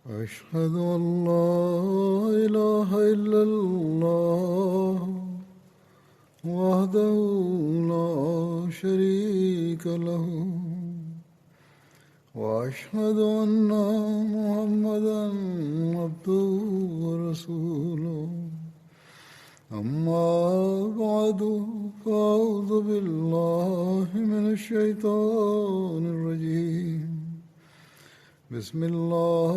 أشهد أن لا إله إلا الله وحده لا شريك له وأشهد أن محمدا عبده ورسوله أما بعد فأعوذ بالله من الشيطان الرجيم بسم الله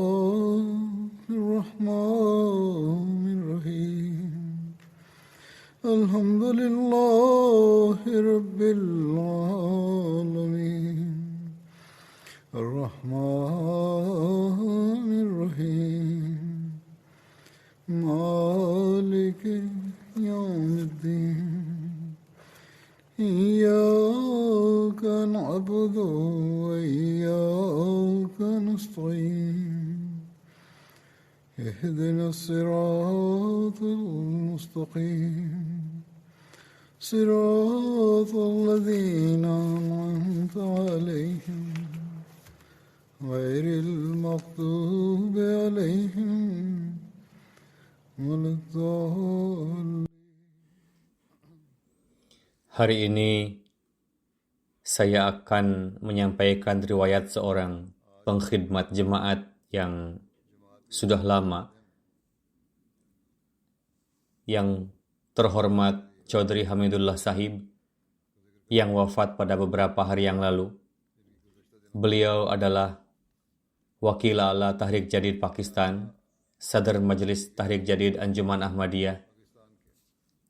الرحمن الرحيم الحمد لله رب العالمين الرحمن الرحيم مالك يوم الدين إياك نعبد وإياك نستعين اهدنا الصراط المستقيم صراط الذين أنعمت عليهم غير المغضوب عليهم ولا الضالين. Hari ini saya akan menyampaikan riwayat seorang pengkhidmat jemaat yang sudah lama, yang terhormat Chaudhry Hamidullah Sahib, yang wafat pada beberapa hari yang lalu. Beliau adalah Wakil A'la Tahrik Jadid Pakistan, Sadr Majelis Tahrik Jadid Anjuman Ahmadiyah,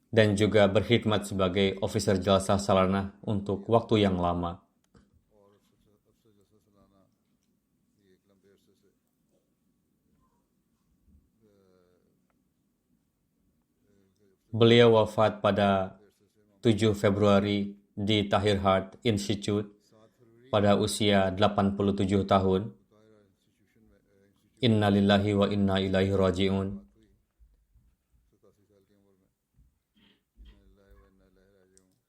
dan juga berkhidmat sebagai officer Jalsah Salanah untuk waktu yang lama. Beliau wafat pada 7 Februari di Tahir Heart Institute pada usia 87 tahun. Inna lillahi wa inna ilaihi raji'un.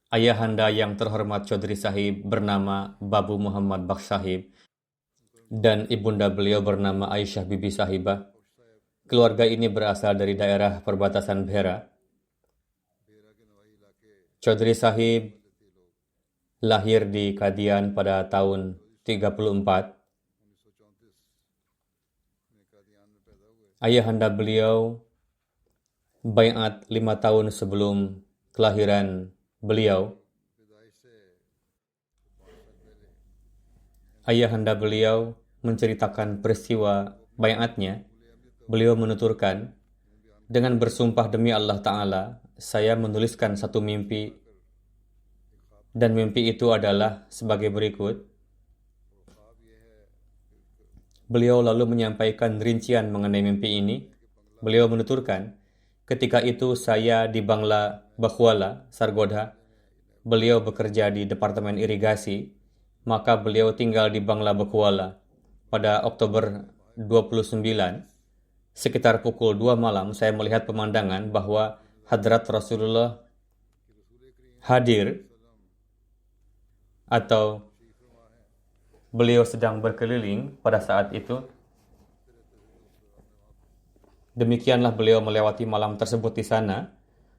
Ayahanda yang terhormat Chaudhry Sahib bernama Babu Muhammad Baksh Sahib dan ibunda beliau bernama Aisyah Bibi Sahibah. Keluarga ini berasal dari daerah perbatasan Bhera. Chaudhry Sahib lahir di Kadian pada tahun 34. Ayahanda beliau baiat 5 tahun sebelum kelahiran beliau. Ayahanda beliau menceritakan peristiwa baiatnya. Beliau menuturkan, dengan bersumpah demi Allah Ta'ala, saya menuliskan satu mimpi, dan mimpi itu adalah sebagai berikut. Beliau lalu menyampaikan rincian mengenai mimpi ini. Beliau menuturkan, ketika itu saya di Bangla Bakhwala, Sargodha. Beliau bekerja di Departemen Irigasi, maka beliau tinggal di Bangla Bakhwala. Pada Oktober 29, sekitar pukul 2 malam, saya melihat pemandangan bahwa Hadrat Rasulullah hadir, atau beliau sedang berkeliling pada saat itu. Demikianlah beliau melewati malam tersebut di sana.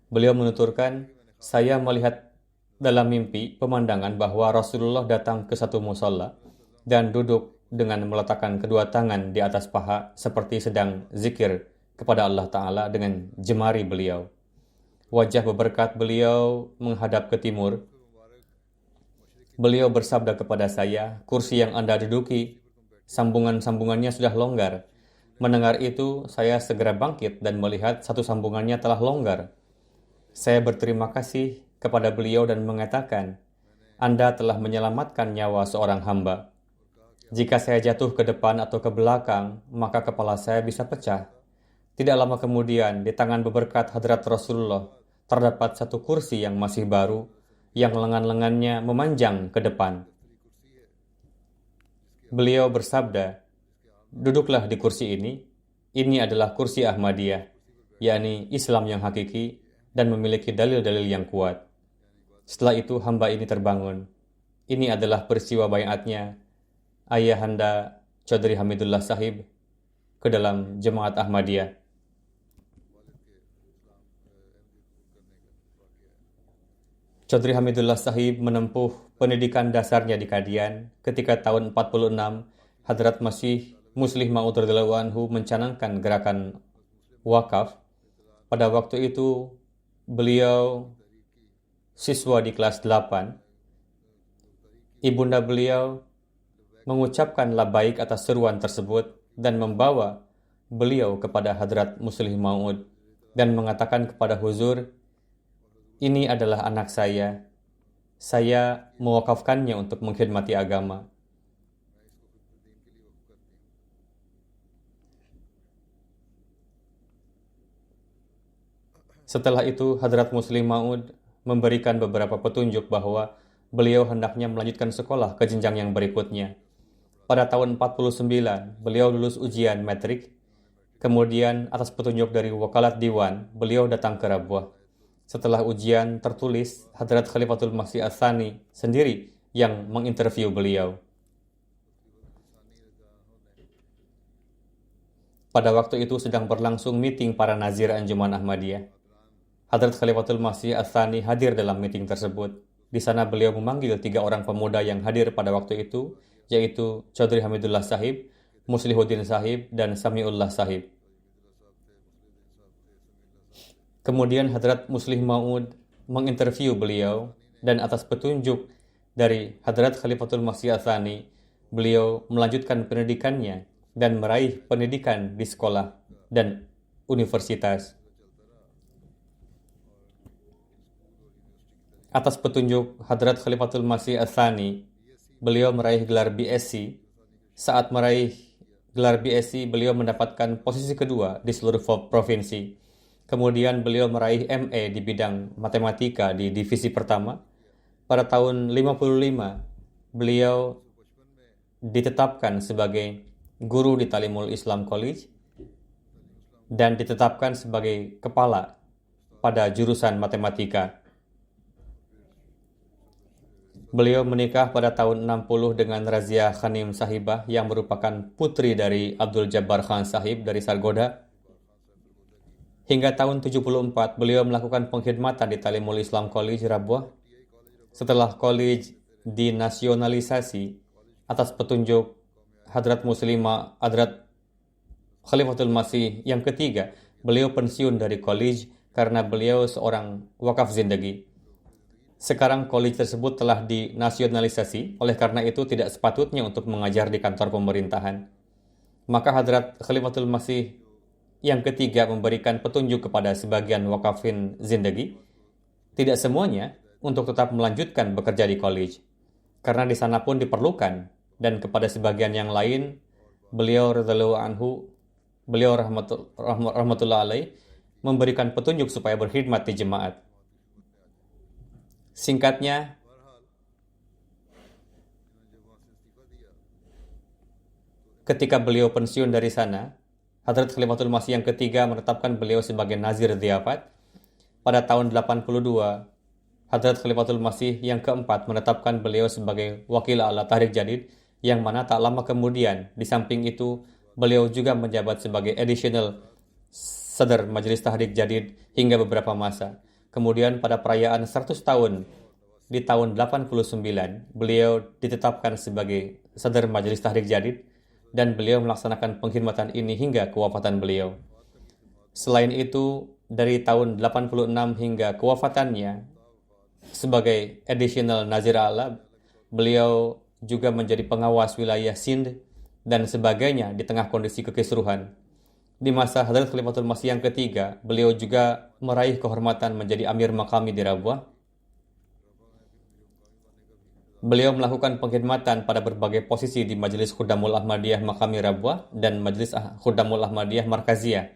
Beliau menuturkan, saya melihat dalam mimpi pemandangan bahwa Rasulullah datang ke satu musalla dan duduk dengan meletakkan kedua tangan di atas paha seperti sedang zikir kepada Allah Ta'ala dengan jemari beliau. Wajah berberkat beliau menghadap ke timur. Beliau bersabda kepada saya, kursi yang Anda duduki, sambungan-sambungannya sudah longgar. Mendengar itu, saya segera bangkit dan melihat satu sambungannya telah longgar. Saya berterima kasih kepada beliau dan mengatakan, Anda telah menyelamatkan nyawa seorang hamba. Jika saya jatuh ke depan atau ke belakang, maka kepala saya bisa pecah. Tidak lama kemudian, di tangan berberkat Hadrat Rasulullah, terdapat satu kursi yang masih baru, yang lengan-lengannya memanjang ke depan. Beliau bersabda, duduklah di kursi ini adalah kursi Ahmadiyah, yakni Islam yang hakiki dan memiliki dalil-dalil yang kuat. Setelah itu hamba ini terbangun. Ini adalah peristiwa baiatnya Ayahanda Chaudhry Hamidullah Sahib ke dalam Jemaat Ahmadiyah. Chaudhry Hamidullah Sahib menempuh pendidikan dasarnya di Kadian. Ketika tahun 46, Hadrat Masih Muslih Maud radhiyallahu anhu mencanangkan gerakan wakaf. Pada waktu itu, beliau siswa di kelas 8. Ibunda beliau mengucapkan labaik atas seruan tersebut dan membawa beliau kepada Hadrat Muslih Maud dan mengatakan kepada Huzur, "Ini adalah anak saya. Saya mewakafkannya untuk mengkhidmati agama." Setelah itu, Hadrat Muslih Maud memberikan beberapa petunjuk bahwa beliau hendaknya melanjutkan sekolah ke jenjang yang berikutnya. Pada tahun 49, beliau lulus ujian metrik. Kemudian, atas petunjuk dari Wakalat Diwan, beliau datang ke Rabwah. Setelah ujian tertulis, Hadrat Khalifatul Masih Ats-Tsani sendiri yang menginterview beliau. Pada waktu itu sedang berlangsung meeting para nazir Anjuman Ahmadiyah. Hadrat Khalifatul Masih Ats-Tsani hadir dalam meeting tersebut. Di sana beliau memanggil 3 orang pemuda yang hadir pada waktu itu, yaitu Chaudhry Hamidullah Sahib, Muslihuddin Sahib, dan Samiullah Sahib. Kemudian Hadrat Muslih Maud menginterview beliau dan atas petunjuk dari Hadrat Khalifatul Masih Ats-Tsani, beliau melanjutkan pendidikannya dan meraih pendidikan di sekolah dan universitas. Atas petunjuk Hadrat Khalifatul Masih Ats-Tsani, beliau meraih gelar BSc. Saat meraih gelar BSc, beliau mendapatkan posisi kedua di seluruh provinsi. Kemudian beliau meraih MA di bidang matematika di divisi pertama. Pada tahun 55, beliau ditetapkan sebagai guru di Talimul Islam College dan ditetapkan sebagai kepala pada jurusan matematika. Beliau menikah pada tahun 60 dengan Razia Khanim Sahibah yang merupakan putri dari Abdul Jabbar Khan Sahib dari Sargodha. Hingga tahun 74, beliau melakukan pengkhidmatan di Talimul Islam College Rabwah. Setelah college dinasionalisasi atas petunjuk Hadrat Muslimah Hadrat Khalifatul Masih yang ketiga, beliau pensiun dari college karena beliau seorang wakaf zindagi. Sekarang college tersebut telah dinasionalisasi, oleh karena itu tidak sepatutnya untuk mengajar di kantor pemerintahan. Maka Hadrat Khalifatul Masih yang ketiga memberikan petunjuk kepada sebagian wakafin zindagi, tidak semuanya untuk tetap melanjutkan bekerja di college, karena di sana pun diperlukan, dan kepada sebagian yang lain, beliau radhiyallahu anhu, beliau rahmatullah alaih, memberikan petunjuk supaya berkhidmat di jemaat. Singkatnya, ketika beliau pensiun dari sana, Hadrat Khalifatul Masih yang ketiga menetapkan beliau sebagai Nazir Dhiyafat. Pada tahun 82, Hadrat Khalifatul Masih yang keempat menetapkan beliau sebagai Wakil A'la Tahrik Jadid, yang mana tak lama kemudian, di samping itu, beliau juga menjabat sebagai Additional Sadr Majelis Tahrik Jadid hingga beberapa masa. Kemudian pada perayaan 100 tahun di tahun 89, beliau ditetapkan sebagai Sadr Majelis Tahrik Jadid dan beliau melaksanakan pengkhidmatan ini hingga kewafatan beliau. Selain itu, dari tahun 86 hingga kewafatannya sebagai Additional Nazir A'la, beliau juga menjadi pengawas wilayah Sindh dan sebagainya di tengah kondisi kekisruhan. Di masa Hadrat Khalifatul Masih yang ketiga, beliau juga meraih kehormatan menjadi Amir Maqami di Rabwah. Beliau melakukan pengkhidmatan pada berbagai posisi di Majelis Khuddamul Ahmadiyah Maqami Rabwah dan Majelis Khuddamul Ahmadiyah Markaziyah.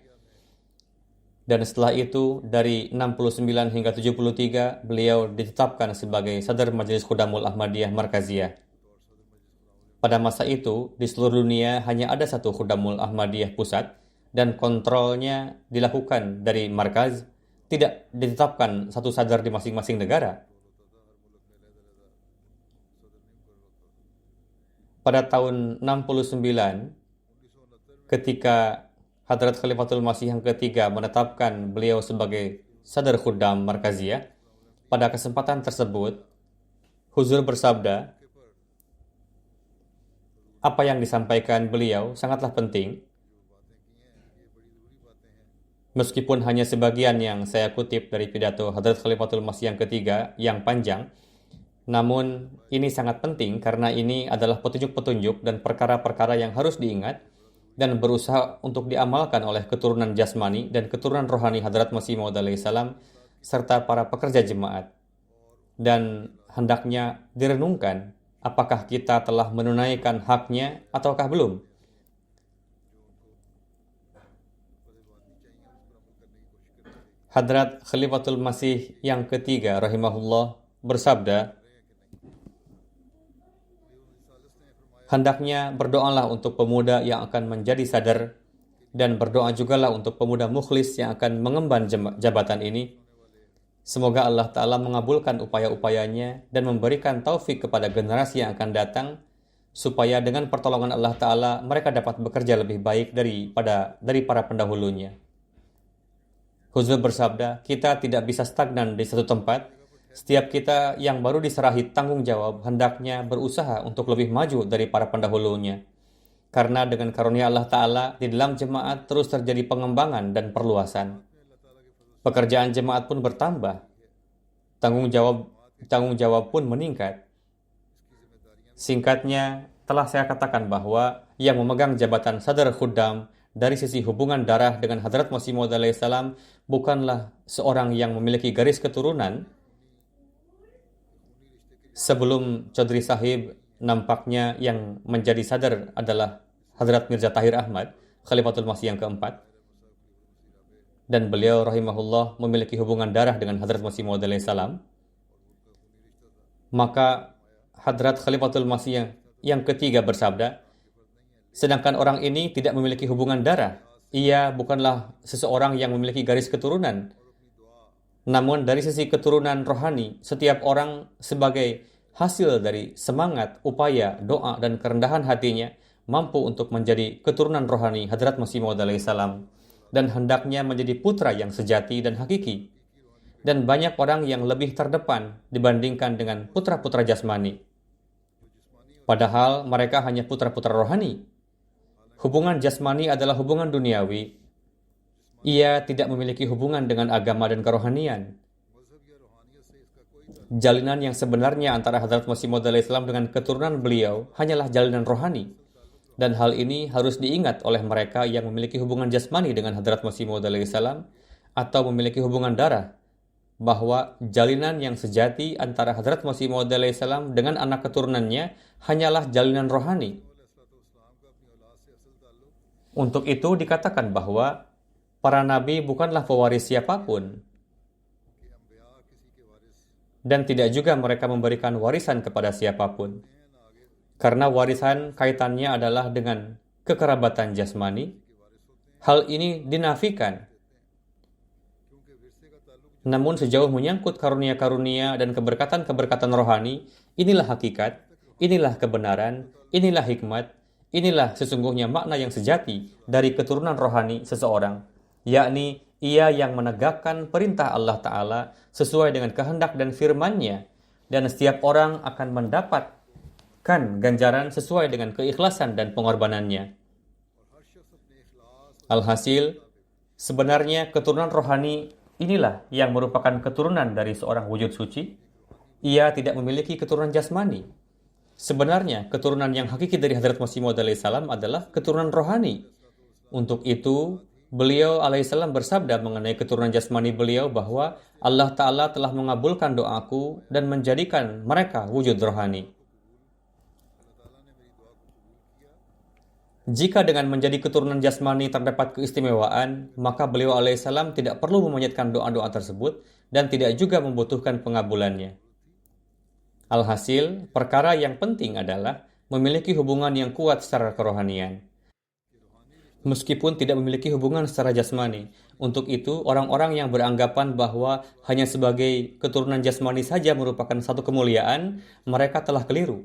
Dan setelah itu, dari 69 hingga 73, beliau ditetapkan sebagai Sadr Majelis Khuddamul Ahmadiyah Markaziyah. Pada masa itu, di seluruh dunia hanya ada satu Khuddamul Ahmadiyah pusat, dan kontrolnya dilakukan dari markaz, tidak ditetapkan satu sadar di masing-masing negara. Pada tahun 69, ketika Hadrat Khalifatul Masih yang ketiga menetapkan beliau sebagai Sadr Khuddam Markaziyah. Pada kesempatan tersebut, Huzur bersabda, apa yang disampaikan beliau sangatlah penting. Meskipun hanya sebagian yang saya kutip dari pidato Hadrat Khalifatul Masih yang ketiga yang panjang, namun ini sangat penting karena ini adalah petunjuk-petunjuk dan perkara-perkara yang harus diingat dan berusaha untuk diamalkan oleh keturunan jasmani dan keturunan rohani Hadrat Masih Maud alaihissalam serta para pekerja jemaat. Dan hendaknya direnungkan apakah kita telah menunaikan haknya ataukah belum. Hadrat Khalifatul Masih yang ketiga rahimahullah bersabda, hendaknya berdoalah untuk pemuda yang akan menjadi sadar dan berdoa jugalah untuk pemuda mukhlis yang akan mengemban jabatan ini. Semoga Allah Ta'ala mengabulkan upaya-upayanya dan memberikan taufik kepada generasi yang akan datang supaya dengan pertolongan Allah Ta'ala mereka dapat bekerja lebih baik dari para pendahulunya. Huzur bersabda, kita tidak bisa stagnan di satu tempat. Setiap kita yang baru diserahi tanggung jawab hendaknya berusaha untuk lebih maju dari para pendahulunya. Karena dengan karunia Allah Ta'ala di dalam jemaat terus terjadi pengembangan dan perluasan. Pekerjaan jemaat pun bertambah. Tanggung jawab pun meningkat. Singkatnya, telah saya katakan bahwa yang memegang jabatan Sadr Khuddam dari sisi hubungan darah dengan Hadrat Masih Maud alaihissalam bukanlah seorang yang memiliki garis keturunan. Sebelum Chaudhry Sahib, nampaknya yang menjadi sadar adalah Hadrat Mirza Tahir Ahmad, Khalifatul Masih yang keempat. Dan beliau rahimahullah memiliki hubungan darah dengan Hadrat Masih Maud alaihissalam. Maka Hadrat Khalifatul Masih yang ketiga bersabda, sedangkan orang ini tidak memiliki hubungan darah. Ia bukanlah seseorang yang memiliki garis keturunan. Namun dari sisi keturunan rohani, setiap orang sebagai hasil dari semangat, upaya, doa, dan kerendahan hatinya mampu untuk menjadi keturunan rohani Hadrat Masih Maud alaihissalam dan hendaknya menjadi putra yang sejati dan hakiki. Dan banyak orang yang lebih terdepan dibandingkan dengan putra-putra jasmani. Padahal mereka hanya putra-putra rohani. Hubungan jasmani adalah hubungan duniawi. Ia tidak memiliki hubungan dengan agama dan kerohanian. Jalinan yang sebenarnya antara Hadrat Masih Maud alaihissalam dengan keturunan beliau hanyalah jalinan rohani. Dan hal ini harus diingat oleh mereka yang memiliki hubungan jasmani dengan Hadrat Masih Maud alaihissalam atau memiliki hubungan darah, bahwa jalinan yang sejati antara Hadrat Masih Maud alaihissalam dengan anak keturunannya hanyalah jalinan rohani. Untuk itu dikatakan bahwa para nabi bukanlah pewaris siapapun, dan tidak juga mereka memberikan warisan kepada siapapun. Karena warisan kaitannya adalah dengan kekerabatan jasmani, hal ini dinafikan. Namun sejauh menyangkut karunia-karunia dan keberkatan-keberkatan rohani, inilah hakikat, inilah kebenaran, inilah hikmat, inilah sesungguhnya makna yang sejati dari keturunan rohani seseorang, yakni ia yang menegakkan perintah Allah Ta'ala sesuai dengan kehendak dan firman-Nya, dan setiap orang akan mendapatkan ganjaran sesuai dengan keikhlasan dan pengorbanannya. Alhasil, sebenarnya keturunan rohani inilah yang merupakan keturunan dari seorang wujud suci. Ia tidak memiliki keturunan jasmani. Sebenarnya, keturunan yang hakiki dari Hadrat Masih Maud alaihissalam adalah keturunan rohani. Untuk itu, beliau alaihissalam bersabda mengenai keturunan jasmani beliau bahwa Allah Ta'ala telah mengabulkan doaku dan menjadikan mereka wujud rohani. Jika dengan menjadi keturunan jasmani terdapat keistimewaan, maka beliau alaihissalam tidak perlu memanjatkan doa-doa tersebut dan tidak juga membutuhkan pengabulannya. Alhasil, perkara yang penting adalah memiliki hubungan yang kuat secara kerohanian. Meskipun tidak memiliki hubungan secara jasmani. Untuk itu, orang-orang yang beranggapan bahwa hanya sebagai keturunan jasmani saja merupakan satu kemuliaan, mereka telah keliru.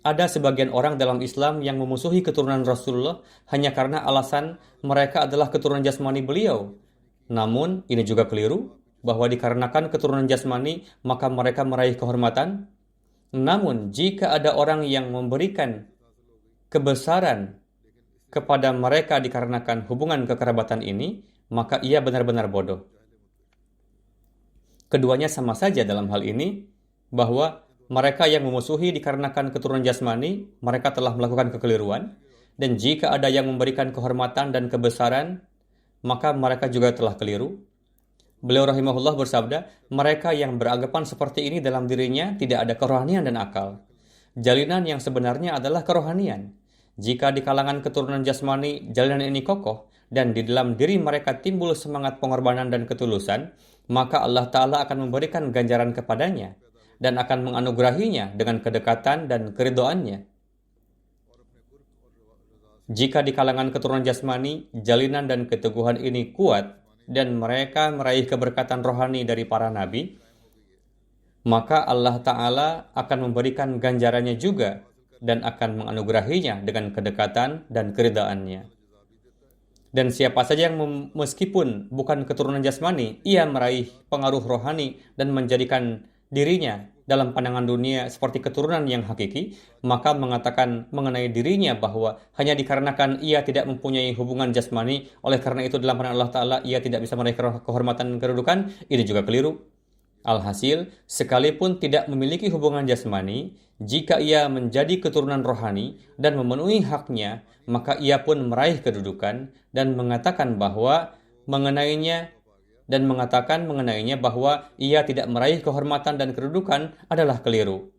ada sebagian orang dalam Islam yang memusuhi keturunan Rasulullah hanya karena alasan mereka adalah keturunan jasmani beliau. Namun, ini juga keliru, bahwa dikarenakan keturunan jasmani, maka mereka meraih kehormatan. Namun, jika ada orang yang memberikan kebesaran kepada mereka dikarenakan hubungan kekerabatan ini, maka ia benar-benar bodoh. Keduanya sama saja dalam hal ini, bahwa mereka yang memusuhi dikarenakan keturunan jasmani, mereka telah melakukan kekeliruan, dan jika ada yang memberikan kehormatan dan kebesaran, maka mereka juga telah keliru. Beliau rahimahullah bersabda, mereka yang beranggapan seperti ini dalam dirinya tidak ada kerohanian dan akal. Jalinan yang sebenarnya adalah kerohanian. Jika di kalangan keturunan jasmani jalinan ini kokoh, dan di dalam diri mereka timbul semangat pengorbanan dan ketulusan, maka Allah Ta'ala akan memberikan ganjaran kepadanya, dan akan menganugerahinya dengan kedekatan dan keridhoannya. Jika di kalangan keturunan jasmani, jalinan dan keteguhan ini kuat, dan mereka meraih keberkatan rohani dari para nabi, maka Allah Ta'ala akan memberikan ganjarannya juga, dan akan menganugerahinya dengan kedekatan dan keridhaannya. Dan siapa saja yang meskipun bukan keturunan jasmani, ia meraih pengaruh rohani dan menjadikan dirinya dalam pandangan dunia seperti keturunan yang hakiki, maka mengatakan mengenai dirinya bahwa hanya dikarenakan ia tidak mempunyai hubungan jasmani, oleh karena itu dalam pandangan Allah Ta'ala ia tidak bisa meraih kehormatan dan kedudukan, ini juga keliru. Alhasil, sekalipun tidak memiliki hubungan jasmani, jika ia menjadi keturunan rohani dan memenuhi haknya, maka ia pun meraih kedudukan dan mengatakan mengenainya bahwa ia tidak meraih kehormatan dan kedudukan adalah keliru.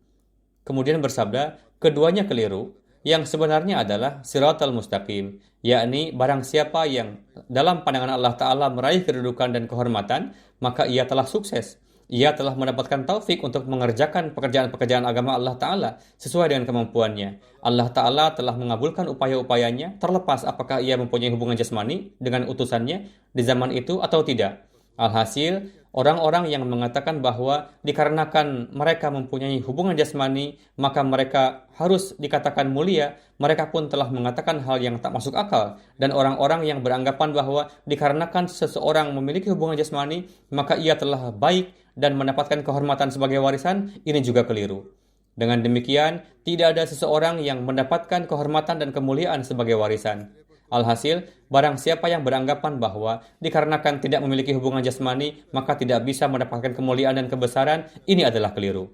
Kemudian bersabda, keduanya keliru, yang sebenarnya adalah siratal mustaqim, yakni barang siapa yang dalam pandangan Allah Ta'ala meraih kedudukan dan kehormatan, maka ia telah sukses. Ia telah mendapatkan taufik untuk mengerjakan pekerjaan-pekerjaan agama Allah Ta'ala sesuai dengan kemampuannya. Allah Ta'ala telah mengabulkan upaya-upayanya, terlepas apakah ia mempunyai hubungan jasmani dengan utusannya di zaman itu atau tidak. Alhasil, orang-orang yang mengatakan bahwa dikarenakan mereka mempunyai hubungan jasmani, maka mereka harus dikatakan mulia, mereka pun telah mengatakan hal yang tak masuk akal. Dan orang-orang yang beranggapan bahwa dikarenakan seseorang memiliki hubungan jasmani, maka ia telah baik dan mendapatkan kehormatan sebagai warisan, ini juga keliru. Dengan demikian, tidak ada seseorang yang mendapatkan kehormatan dan kemuliaan sebagai warisan. Alhasil, barang siapa yang beranggapan bahwa dikarenakan tidak memiliki hubungan jasmani, maka tidak bisa mendapatkan kemuliaan dan kebesaran, ini adalah keliru.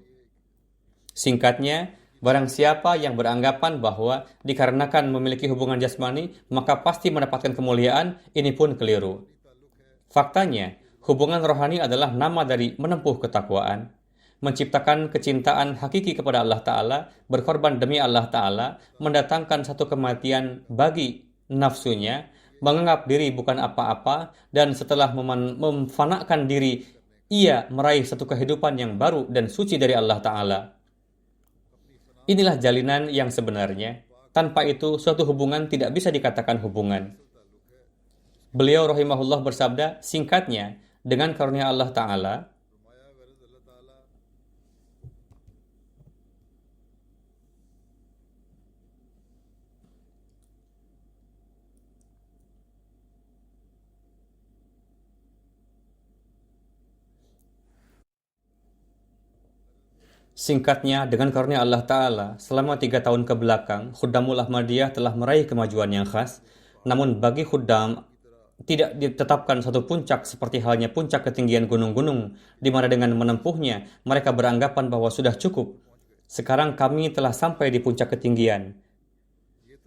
Singkatnya, barang siapa yang beranggapan bahwa dikarenakan memiliki hubungan jasmani, maka pasti mendapatkan kemuliaan, ini pun keliru. Faktanya, hubungan rohani adalah nama dari menempuh ketakwaan, menciptakan kecintaan hakiki kepada Allah Ta'ala, berkorban demi Allah Ta'ala, mendatangkan satu kematian bagi nafsunya, menganggap diri bukan apa-apa, dan setelah memfanakan diri, ia meraih satu kehidupan yang baru dan suci dari Allah Ta'ala. Inilah jalinan yang sebenarnya. Tanpa itu, suatu hubungan tidak bisa dikatakan hubungan. Beliau rahimahullah bersabda, singkatnya, dengan karunia Allah Ta'ala, dengan karunia Allah Ta'ala, selama 3 tahun ke belakang, Khuddamul Ahmadiyah telah meraih kemajuan yang khas. Namun bagi Khuddam, tidak ditetapkan satu puncak seperti halnya puncak ketinggian gunung-gunung, di mana dengan menempuhnya, mereka beranggapan bahwa sudah cukup. Sekarang kami telah sampai di puncak ketinggian.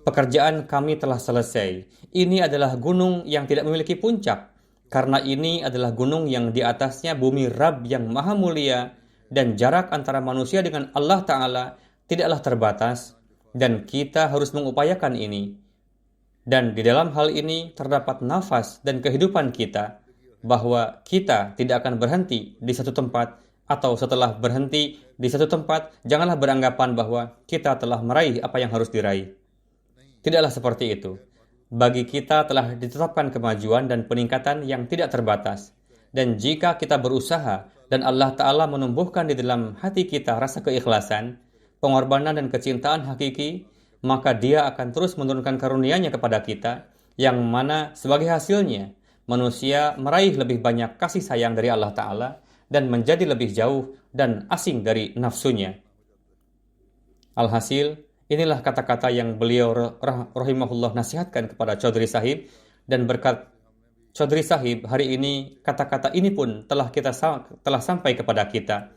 Pekerjaan kami telah selesai. Ini adalah gunung yang tidak memiliki puncak, karena ini adalah gunung yang di atasnya bumi Rabb yang maha mulia, dan jarak antara manusia dengan Allah Ta'ala tidaklah terbatas, dan kita harus mengupayakan ini. Dan di dalam hal ini terdapat nafas dan kehidupan kita, bahwa kita tidak akan berhenti di satu tempat, atau setelah berhenti di satu tempat, janganlah beranggapan bahwa kita telah meraih apa yang harus diraih. Tidaklah seperti itu. Bagi kita telah ditetapkan kemajuan dan peningkatan yang tidak terbatas. Dan jika kita berusaha dan Allah Ta'ala menumbuhkan di dalam hati kita rasa keikhlasan, pengorbanan dan kecintaan hakiki, maka Dia akan terus menurunkan karunia-Nya kepada kita, yang mana sebagai hasilnya manusia meraih lebih banyak kasih sayang dari Allah Ta'ala dan menjadi lebih jauh dan asing dari nafsunya. Alhasil, inilah kata-kata yang beliau rahimahullah nasihatkan kepada Chaudhry Sahib, dan berkat Chaudhry Sahib hari ini kata-kata ini pun telah sampai kepada kita.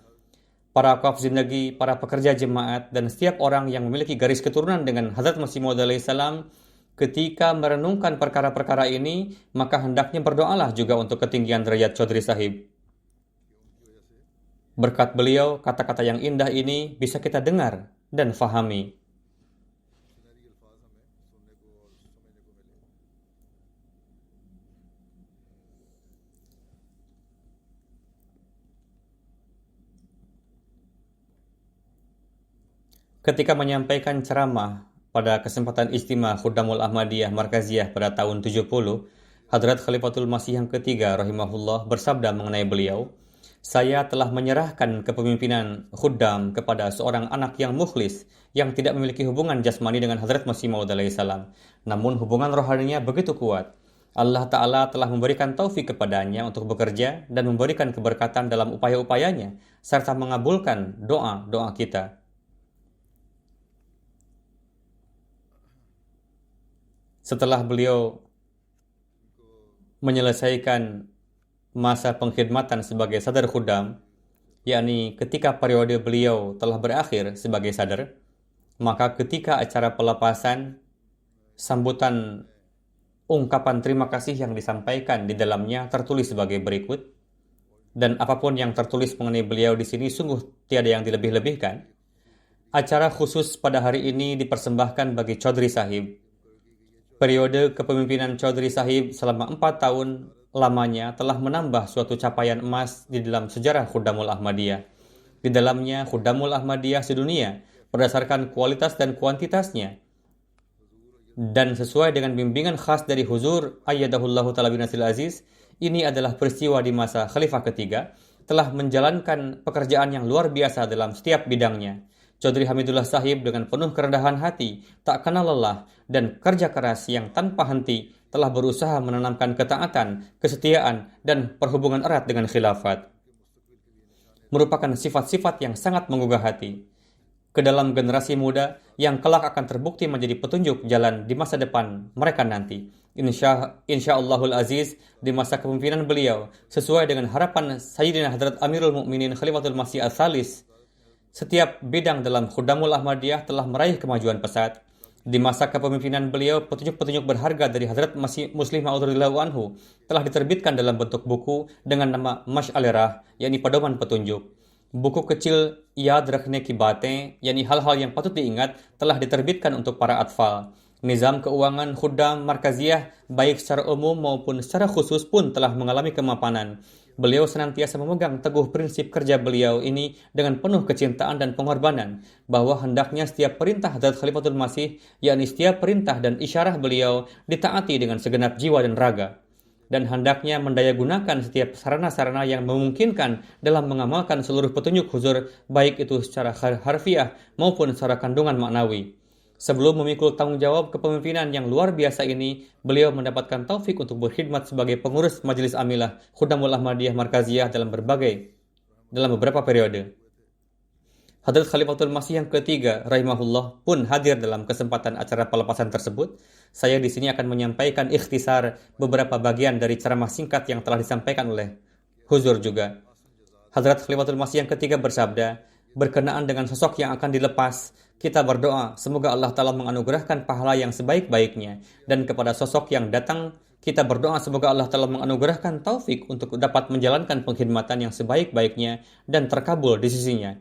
Para wakaf zindagi, para pekerja jemaat, dan setiap orang yang memiliki garis keturunan dengan Hazrat Masih Maud alaihissalam, ketika merenungkan perkara-perkara ini, maka hendaknya berdoalah juga untuk ketinggian derajat Chaudhry Sahib. Berkat beliau, kata-kata yang indah ini bisa kita dengar dan fahami. Ketika menyampaikan ceramah pada kesempatan istimewa Khuddamul Ahmadiyah Markaziyah pada tahun 70, Hadrat Khalifatul Masih yang ketiga rahimahullah bersabda mengenai beliau, "Saya telah menyerahkan kepemimpinan Khuddam kepada seorang anak yang mukhlis yang tidak memiliki hubungan jasmani dengan Hadrat Masih Maud alaihissalam, namun hubungan rohaninya begitu kuat. Allah Ta'ala telah memberikan taufik kepadanya untuk bekerja dan memberikan keberkatan dalam upaya-upayanya, serta mengabulkan doa-doa kita." Setelah beliau menyelesaikan masa pengkhidmatan sebagai sadar khuddam, yakni ketika periode beliau telah berakhir sebagai sadar, maka ketika acara pelepasan, sambutan ungkapan terima kasih yang disampaikan di dalamnya tertulis sebagai berikut, dan apapun yang tertulis mengenai beliau di sini sungguh tiada yang dilebih-lebihkan. Acara khusus pada hari ini dipersembahkan bagi Chaudhry Sahib. Periode kepemimpinan Chaudhry Sahib selama 4 tahun lamanya telah menambah suatu capaian emas di dalam sejarah Khuddamul Ahmadiyah. Di dalamnya, Khuddamul Ahmadiyah sedunia berdasarkan kualitas dan kuantitasnya, dan sesuai dengan bimbingan khas dari Huzur Ayyadahullahu Ta'ala Binasil Aziz, ini adalah peristiwa di masa Khalifah ketiga, telah menjalankan pekerjaan yang luar biasa dalam setiap bidangnya. Chaudhry Hamidullah Sahib dengan penuh kerendahan hati, tak kenal lelah, dan kerja keras yang tanpa henti telah berusaha menanamkan ketaatan, kesetiaan, dan perhubungan erat dengan khilafat. Merupakan sifat-sifat yang sangat menggugah hati ke dalam generasi muda yang kelak akan terbukti menjadi petunjuk jalan di masa depan mereka nanti. Insya'Allahul Aziz, di masa kepemimpinan beliau, sesuai dengan harapan Sayyidina Hadrat Amirul Mukminin Khalifatul Masih Al-Thalis, setiap bidang dalam Khuddamul Ahmadiyah telah meraih kemajuan pesat. Di masa kepemimpinan beliau, petunjuk-petunjuk berharga dari Hadrat Muslim Maud radhiyallahu anhu telah diterbitkan dalam bentuk buku dengan nama Mash'al-e-Rah, yakni pedoman petunjuk. Buku kecil Yad Rakhne Ki Batein, yakni hal-hal yang patut diingat, telah diterbitkan untuk para atfal. Nizam keuangan Khuddam Markaziyah baik secara umum maupun secara khusus pun telah mengalami kemapanan. Beliau senantiasa memegang teguh prinsip kerja beliau ini dengan penuh kecintaan dan pengorbanan, bahwa hendaknya setiap perintah Hadrat Khalifatul Masih, yakni setiap perintah dan isyarah beliau ditaati dengan segenap jiwa dan raga, dan hendaknya mendayagunakan setiap sarana-sarana yang memungkinkan dalam mengamalkan seluruh petunjuk huzur, baik itu secara harfiah maupun secara kandungan maknawi. Sebelum memikul tanggung jawab kepemimpinan yang luar biasa ini, beliau mendapatkan taufik untuk berkhidmat sebagai pengurus Majelis Amilah Khuddamul Ahmadiyah Markaziyah dalam beberapa periode. Hadrat Khalifatul Masih yang ketiga rahimahullah pun hadir dalam kesempatan acara pelepasan tersebut. Saya di sini akan menyampaikan ikhtisar beberapa bagian dari ceramah singkat yang telah disampaikan oleh Huzur juga. Hadrat Khalifatul Masih yang ketiga bersabda, berkenaan dengan sosok yang akan dilepas, kita berdoa semoga Allah Ta'ala menganugerahkan pahala yang sebaik-baiknya, dan kepada sosok yang datang kita berdoa semoga Allah Ta'ala menganugerahkan taufik untuk dapat menjalankan pengkhidmatan yang sebaik-baiknya dan terkabul di sisinya.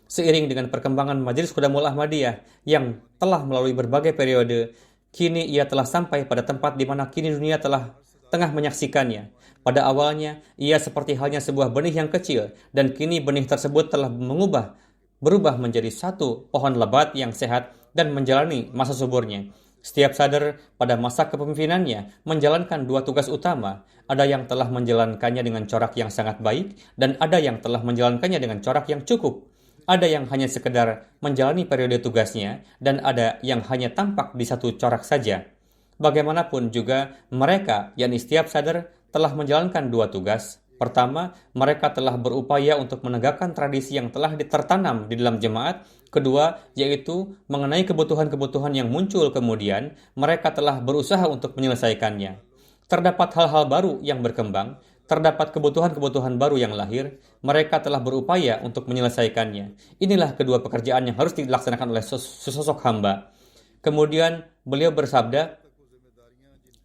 Seiring dengan perkembangan Majelis Khuddamul Ahmadiyah yang telah melalui berbagai periode, kini ia telah sampai pada tempat di mana kini dunia tengah menyaksikannya. Pada awalnya, ia seperti halnya sebuah benih yang kecil, dan kini benih tersebut telah berubah menjadi satu pohon lebat yang sehat dan menjalani masa suburnya. Setiap sadar pada masa kepemimpinannya menjalankan dua tugas utama. Ada yang telah menjalankannya dengan corak yang sangat baik, dan ada yang telah menjalankannya dengan corak yang cukup. Ada yang hanya sekedar menjalani periode tugasnya, dan ada yang hanya tampak di satu corak saja. Bagaimanapun juga, mereka, yakni setiap sadar, telah menjalankan dua tugas. Pertama, mereka telah berupaya untuk menegakkan tradisi yang telah tertanam di dalam jemaat. Kedua, yaitu mengenai kebutuhan-kebutuhan yang muncul kemudian, mereka telah berusaha untuk menyelesaikannya. Terdapat hal-hal baru yang berkembang, terdapat kebutuhan-kebutuhan baru yang lahir, mereka telah berupaya untuk menyelesaikannya. Inilah kedua pekerjaan yang harus dilaksanakan oleh sesosok hamba. Kemudian beliau bersabda,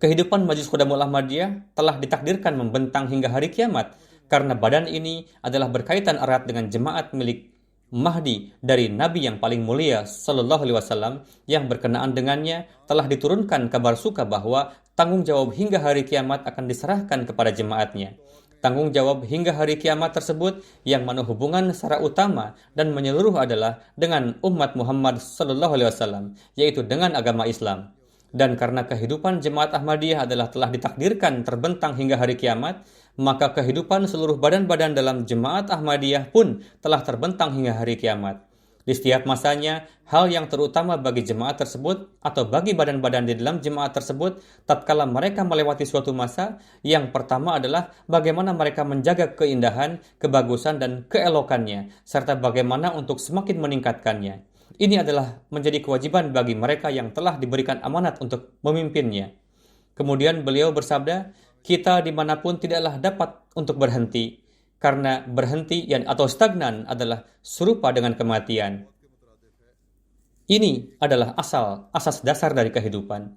kehidupan Majelis Khudamul Ahmadiyah telah ditakdirkan membentang hingga hari kiamat, karena badan ini adalah berkaitan erat dengan jemaat milik Mahdi dari Nabi yang paling mulia Sallallahu Alaihi Wasallam, yang berkenaan dengannya telah diturunkan kabar suka bahwa tanggung jawab hingga hari kiamat akan diserahkan kepada jemaatnya. Tanggung jawab hingga hari kiamat tersebut yang mana hubungan secara utama dan menyeluruh adalah dengan umat Muhammad Sallallahu Alaihi Wasallam, yaitu dengan agama Islam. Dan karena kehidupan jemaat Ahmadiyah adalah telah ditakdirkan terbentang hingga hari kiamat, maka kehidupan seluruh badan-badan dalam jemaat Ahmadiyah pun telah terbentang hingga hari kiamat. Di setiap masanya, hal yang terutama bagi jemaat tersebut atau bagi badan-badan di dalam jemaat tersebut tatkala mereka melewati suatu masa, yang pertama adalah bagaimana mereka menjaga keindahan, kebagusan, dan keelokannya, serta bagaimana untuk semakin meningkatkannya. Ini adalah menjadi kewajiban bagi mereka yang telah diberikan amanat untuk memimpinnya. Kemudian beliau bersabda, kita dimanapun tidaklah dapat untuk berhenti, karena berhenti atau stagnan adalah serupa dengan kematian. Ini adalah asas dasar dari kehidupan.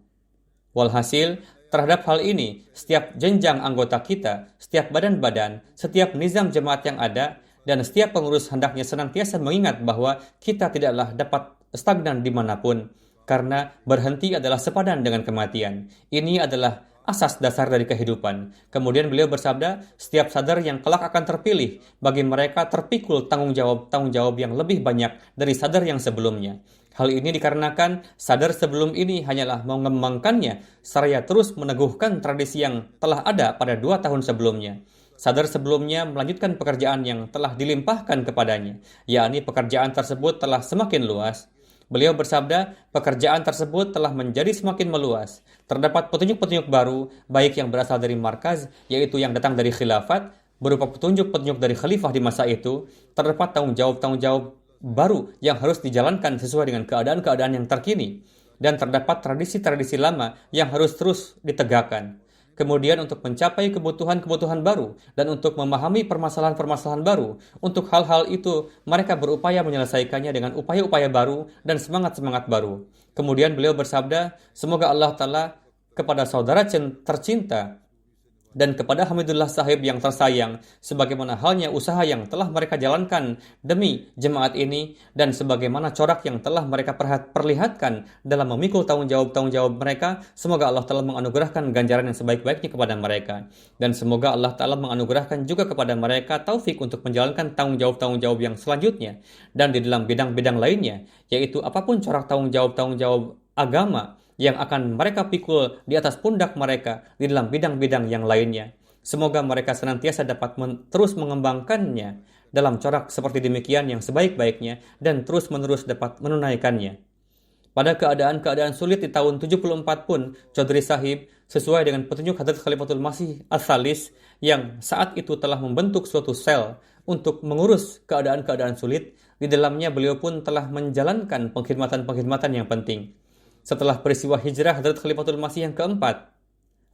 Walhasil, terhadap hal ini, setiap jenjang anggota kita, setiap badan-badan, setiap nizam jemaat yang ada, dan setiap pengurus hendaknya senantiasa mengingat bahwa kita tidaklah dapat stagnan dimanapun, karena berhenti adalah sepadan dengan kematian. Ini adalah asas dasar dari kehidupan. Kemudian beliau bersabda, setiap sadar yang kelak akan terpilih, bagi mereka terpikul tanggung jawab yang lebih banyak dari sadar yang sebelumnya. Hal ini dikarenakan sadar sebelum ini hanyalah mengembangkannya, seraya terus meneguhkan tradisi yang telah ada pada 2 tahun sebelumnya. Sadar sebelumnya melanjutkan pekerjaan yang telah dilimpahkan kepadanya, yakni pekerjaan tersebut telah semakin luas. Beliau bersabda, pekerjaan tersebut telah menjadi semakin meluas. Terdapat petunjuk-petunjuk baru, baik yang berasal dari markaz, yaitu yang datang dari khilafat, berupa petunjuk-petunjuk dari khalifah di masa itu. Terdapat tanggung jawab baru yang harus dijalankan sesuai dengan keadaan-keadaan yang terkini. Dan terdapat tradisi-tradisi lama yang harus terus ditegakkan. Kemudian untuk mencapai kebutuhan-kebutuhan baru dan untuk memahami permasalahan-permasalahan baru, untuk hal-hal itu mereka berupaya menyelesaikannya dengan upaya-upaya baru dan semangat-semangat baru. Kemudian beliau bersabda, semoga Allah Ta'ala kepada saudara tercinta dan kepada Hamidullah Sahib yang tersayang, sebagaimana halnya usaha yang telah mereka jalankan demi jemaat ini, dan sebagaimana corak yang telah mereka perlihatkan dalam memikul tanggung jawab mereka, semoga Allah Ta'ala menganugerahkan ganjaran yang sebaik-baiknya kepada mereka. Dan semoga Allah Ta'ala menganugerahkan juga kepada mereka taufik untuk menjalankan tanggung jawab yang selanjutnya, dan di dalam bidang-bidang lainnya, yaitu apapun corak tanggung jawab agama yang akan mereka pikul di atas pundak mereka di dalam bidang-bidang yang lainnya. Semoga mereka senantiasa dapat terus mengembangkannya dalam corak seperti demikian yang sebaik-baiknya dan terus-menerus dapat menunaikannya. Pada keadaan-keadaan sulit di tahun 74 pun, Chaudhry Sahib sesuai dengan petunjuk Hadrat Khalifatul Masih Al-Thalis yang saat itu telah membentuk suatu sel untuk mengurus keadaan-keadaan sulit, di dalamnya beliau pun telah menjalankan pengkhidmatan-pengkhidmatan yang penting. Setelah peristiwa hijrah Hadrat Khalifatul Masih yang keempat,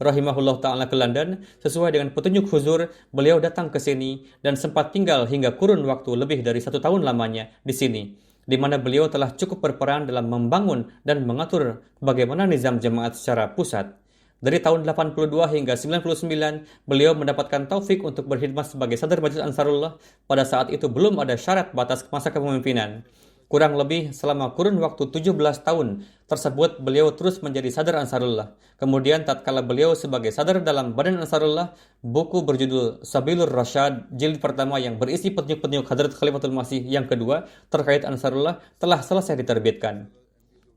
rahimahullah ta'ala ke London, sesuai dengan petunjuk huzur, beliau datang ke sini dan sempat tinggal hingga kurun waktu lebih dari 1 tahun lamanya di sini, di mana beliau telah cukup berperan dalam membangun dan mengatur bagaimana nizam jemaat secara pusat. Dari tahun 82 hingga 99, beliau mendapatkan taufik untuk berkhidmat sebagai sadar Majelis Ansarullah. Pada saat itu belum ada syarat batas masa kepemimpinan. Kurang lebih selama kurun waktu 17 tahun tersebut beliau terus menjadi sadar Ansarullah. Kemudian tatkala beliau sebagai sadar dalam Badan Ansarullah, buku berjudul Sabilur Rasyad jilid pertama yang berisi petunjuk-petunjuk Hadrat Khalifatul Masih yang kedua terkait Ansarullah telah selesai diterbitkan.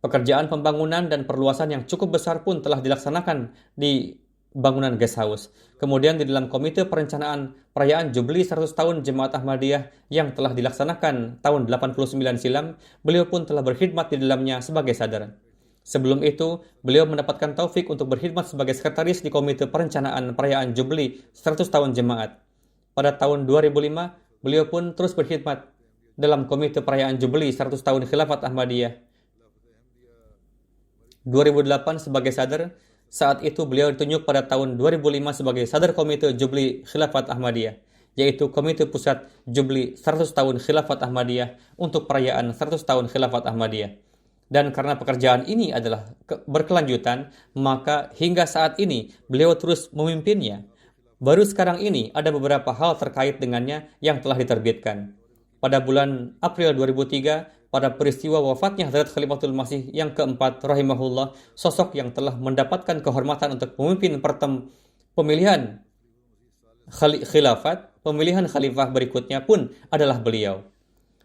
Pekerjaan pembangunan dan perluasan yang cukup besar pun telah dilaksanakan di bangunan guest house. Kemudian di dalam komite perencanaan perayaan Jubli 100 tahun Jemaat Ahmadiyah yang telah dilaksanakan tahun 89 silam, beliau pun telah berkhidmat di dalamnya sebagai sadar. Sebelum itu, beliau mendapatkan taufik untuk berkhidmat sebagai sekretaris di komite perencanaan perayaan Jubli 100 tahun Jemaat. Pada tahun 2005, beliau pun terus berkhidmat dalam komite perayaan Jubli 100 tahun Khilafat Ahmadiyah. 2008 sebagai sadar, saat itu beliau ditunjuk pada tahun 2005 sebagai sadar komite Jubli Khilafat Ahmadiyah, yaitu komite pusat Jubli 100 tahun Khilafat Ahmadiyah untuk perayaan 100 tahun Khilafat Ahmadiyah. Dan karena pekerjaan ini adalah berkelanjutan, maka hingga saat ini beliau terus memimpinnya. Baru sekarang ini ada beberapa hal terkait dengannya yang telah diterbitkan. Pada bulan April 2003, pada peristiwa wafatnya Hadrat Khalifatul Masih yang keempat rahimahullah, sosok yang telah mendapatkan kehormatan untuk memimpin pemilihan khilafat, pemilihan khalifah berikutnya pun adalah beliau.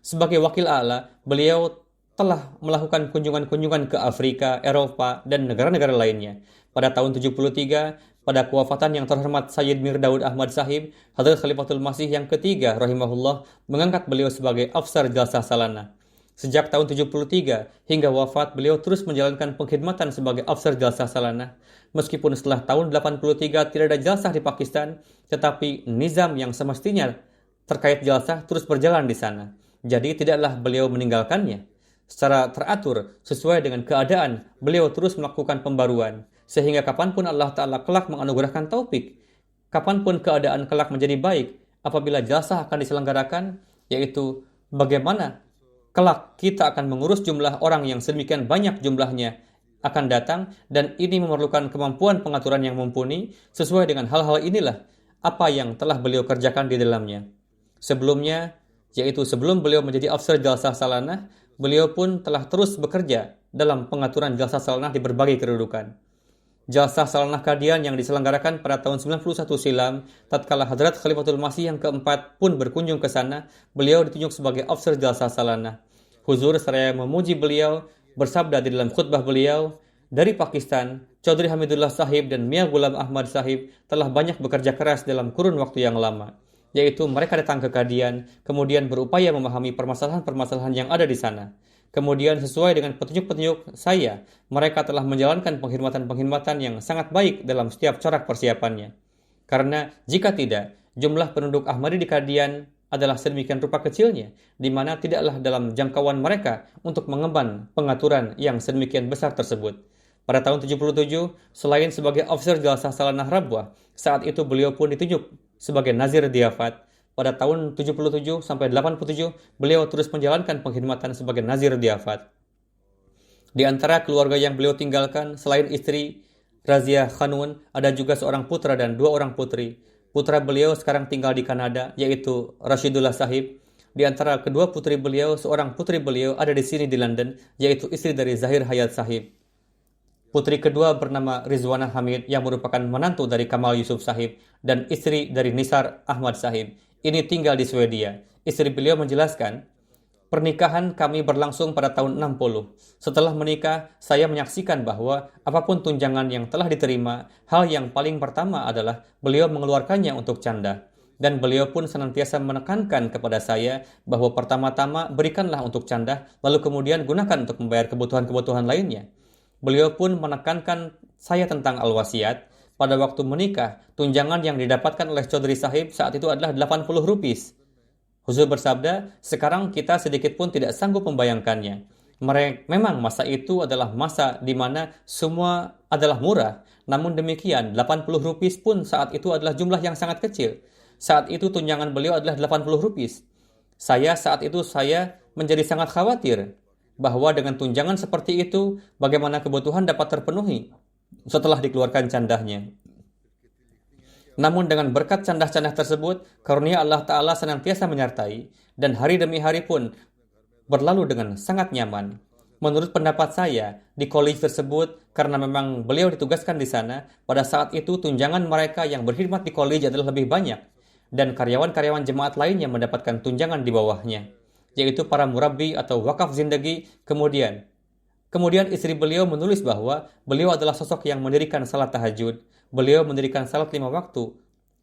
Sebagai wakil a'la, beliau telah melakukan kunjungan-kunjungan ke Afrika, Eropa, dan negara-negara lainnya. Pada tahun 73, pada kewafatan yang terhormat Sayyid Mir Daud Ahmad Sahib, Hadrat Khalifatul Masih yang ketiga rahimahullah mengangkat beliau sebagai Afsar Jalsah Salanah. Sejak tahun 73 hingga wafat, beliau terus menjalankan pengkhidmatan sebagai Afsar Jalsah Salanah. Meskipun setelah tahun 83 tidak ada jalsah di Pakistan, tetapi nizam yang semestinya terkait jalsah terus berjalan di sana. Jadi tidaklah beliau meninggalkannya. Secara teratur, sesuai dengan keadaan, beliau terus melakukan pembaruan. Sehingga kapanpun Allah Ta'ala kelak menganugerahkan taufik, kapanpun keadaan kelak menjadi baik, apabila jalsah akan diselenggarakan, yaitu bagaimana kelak kita akan mengurus jumlah orang yang sedemikian banyak jumlahnya akan datang, dan ini memerlukan kemampuan pengaturan yang mumpuni. Sesuai dengan hal-hal inilah apa yang telah beliau kerjakan di dalamnya. Sebelumnya, yaitu sebelum beliau menjadi Afsar Jalsah Salanah, beliau pun telah terus bekerja dalam pengaturan Jalsah Salanah di berbagai kedudukan. Jalsah Salanah Qadian yang diselenggarakan pada tahun 91 silam, tatkala Hadrat Khalifatul Masih yang keempat pun berkunjung ke sana, beliau ditunjuk sebagai Afsar Jalsah Salanah. Huzur seraya memuji beliau, bersabda di dalam khutbah beliau, dari Pakistan, Chaudhry Hamidullah Sahib dan Mia Ghulam Ahmad Sahib telah banyak bekerja keras dalam kurun waktu yang lama, yaitu mereka datang ke Qadian, kemudian berupaya memahami permasalahan-permasalahan yang ada di sana. Kemudian sesuai dengan petunjuk-petunjuk saya, mereka telah menjalankan penghormatan-penghormatan yang sangat baik dalam setiap corak persiapannya. Karena jika tidak, jumlah penduduk Ahmadi di Qadian adalah sedemikian rupa kecilnya, di mana tidaklah dalam jangkauan mereka untuk mengemban pengaturan yang sedemikian besar tersebut. Pada tahun 77, selain sebagai Afsar Jalsah Salanah Rabwah, saat itu beliau pun ditunjuk sebagai Nazir Diafat. Pada tahun 77 sampai 87, beliau terus menjalankan pengkhidmatan sebagai Nazir Diafat. Di antara keluarga yang beliau tinggalkan, selain istri Razia Khanun, ada juga seorang putra dan 2 orang putri. Putra beliau sekarang tinggal di Kanada, yaitu Rashidullah Sahib. Di antara kedua putri beliau, seorang putri beliau ada di sini di London, yaitu istri dari Zahir Hayat Sahib. Putri kedua bernama Rizwana Hamid yang merupakan menantu dari Kamal Yusuf Sahib dan istri dari Nisar Ahmad Sahib. Ini tinggal di Swedia. Istri beliau menjelaskan, pernikahan kami berlangsung pada tahun 60. Setelah menikah, saya menyaksikan bahwa apapun tunjangan yang telah diterima, hal yang paling pertama adalah beliau mengeluarkannya untuk canda. Dan beliau pun senantiasa menekankan kepada saya bahwa pertama-tama berikanlah untuk canda, lalu kemudian gunakan untuk membayar kebutuhan-kebutuhan lainnya. Beliau pun menekankan saya tentang al-wasiat. Pada waktu menikah, tunjangan yang didapatkan oleh Chaudhry Sahib saat itu adalah 80 rupiah. Huzur bersabda, sekarang kita sedikit pun tidak sanggup membayangkannya. Memang masa itu adalah masa di mana semua adalah murah. Namun demikian, 80 rupiah pun saat itu adalah jumlah yang sangat kecil. Saat itu tunjangan beliau adalah 80 rupiah. Saat itu saya menjadi sangat khawatir bahwa dengan tunjangan seperti itu, bagaimana kebutuhan dapat terpenuhi setelah dikeluarkan candahnya. Namun dengan berkat candah-candah tersebut, karunia Allah Ta'ala senantiasa menyertai, dan hari demi hari pun berlalu dengan sangat nyaman. Menurut pendapat saya, di college tersebut, karena memang beliau ditugaskan di sana, pada saat itu tunjangan mereka yang berkhidmat di college adalah lebih banyak, dan karyawan-karyawan jemaat lainnya mendapatkan tunjangan di bawahnya, yaitu para murabbi atau wakaf zindagi. Kemudian istri beliau menulis bahwa beliau adalah sosok yang mendirikan salat tahajud. beliau mendirikan salat 5 waktu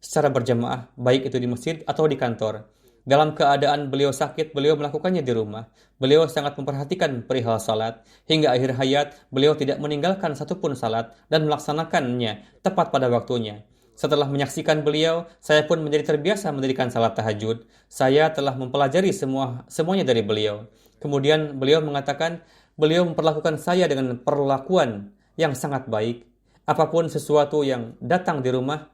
secara berjamaah, baik itu di masjid atau di kantor. Dalam keadaan beliau sakit, beliau melakukannya di rumah. Beliau sangat memperhatikan perihal salat. Hingga akhir hayat, beliau tidak meninggalkan satupun salat dan melaksanakannya tepat pada waktunya. Setelah menyaksikan beliau, saya pun menjadi terbiasa mendirikan salat tahajud. Saya telah mempelajari semuanya dari beliau. Kemudian beliau mengatakan, beliau memperlakukan saya dengan perlakuan yang sangat baik. Apapun sesuatu yang datang di rumah,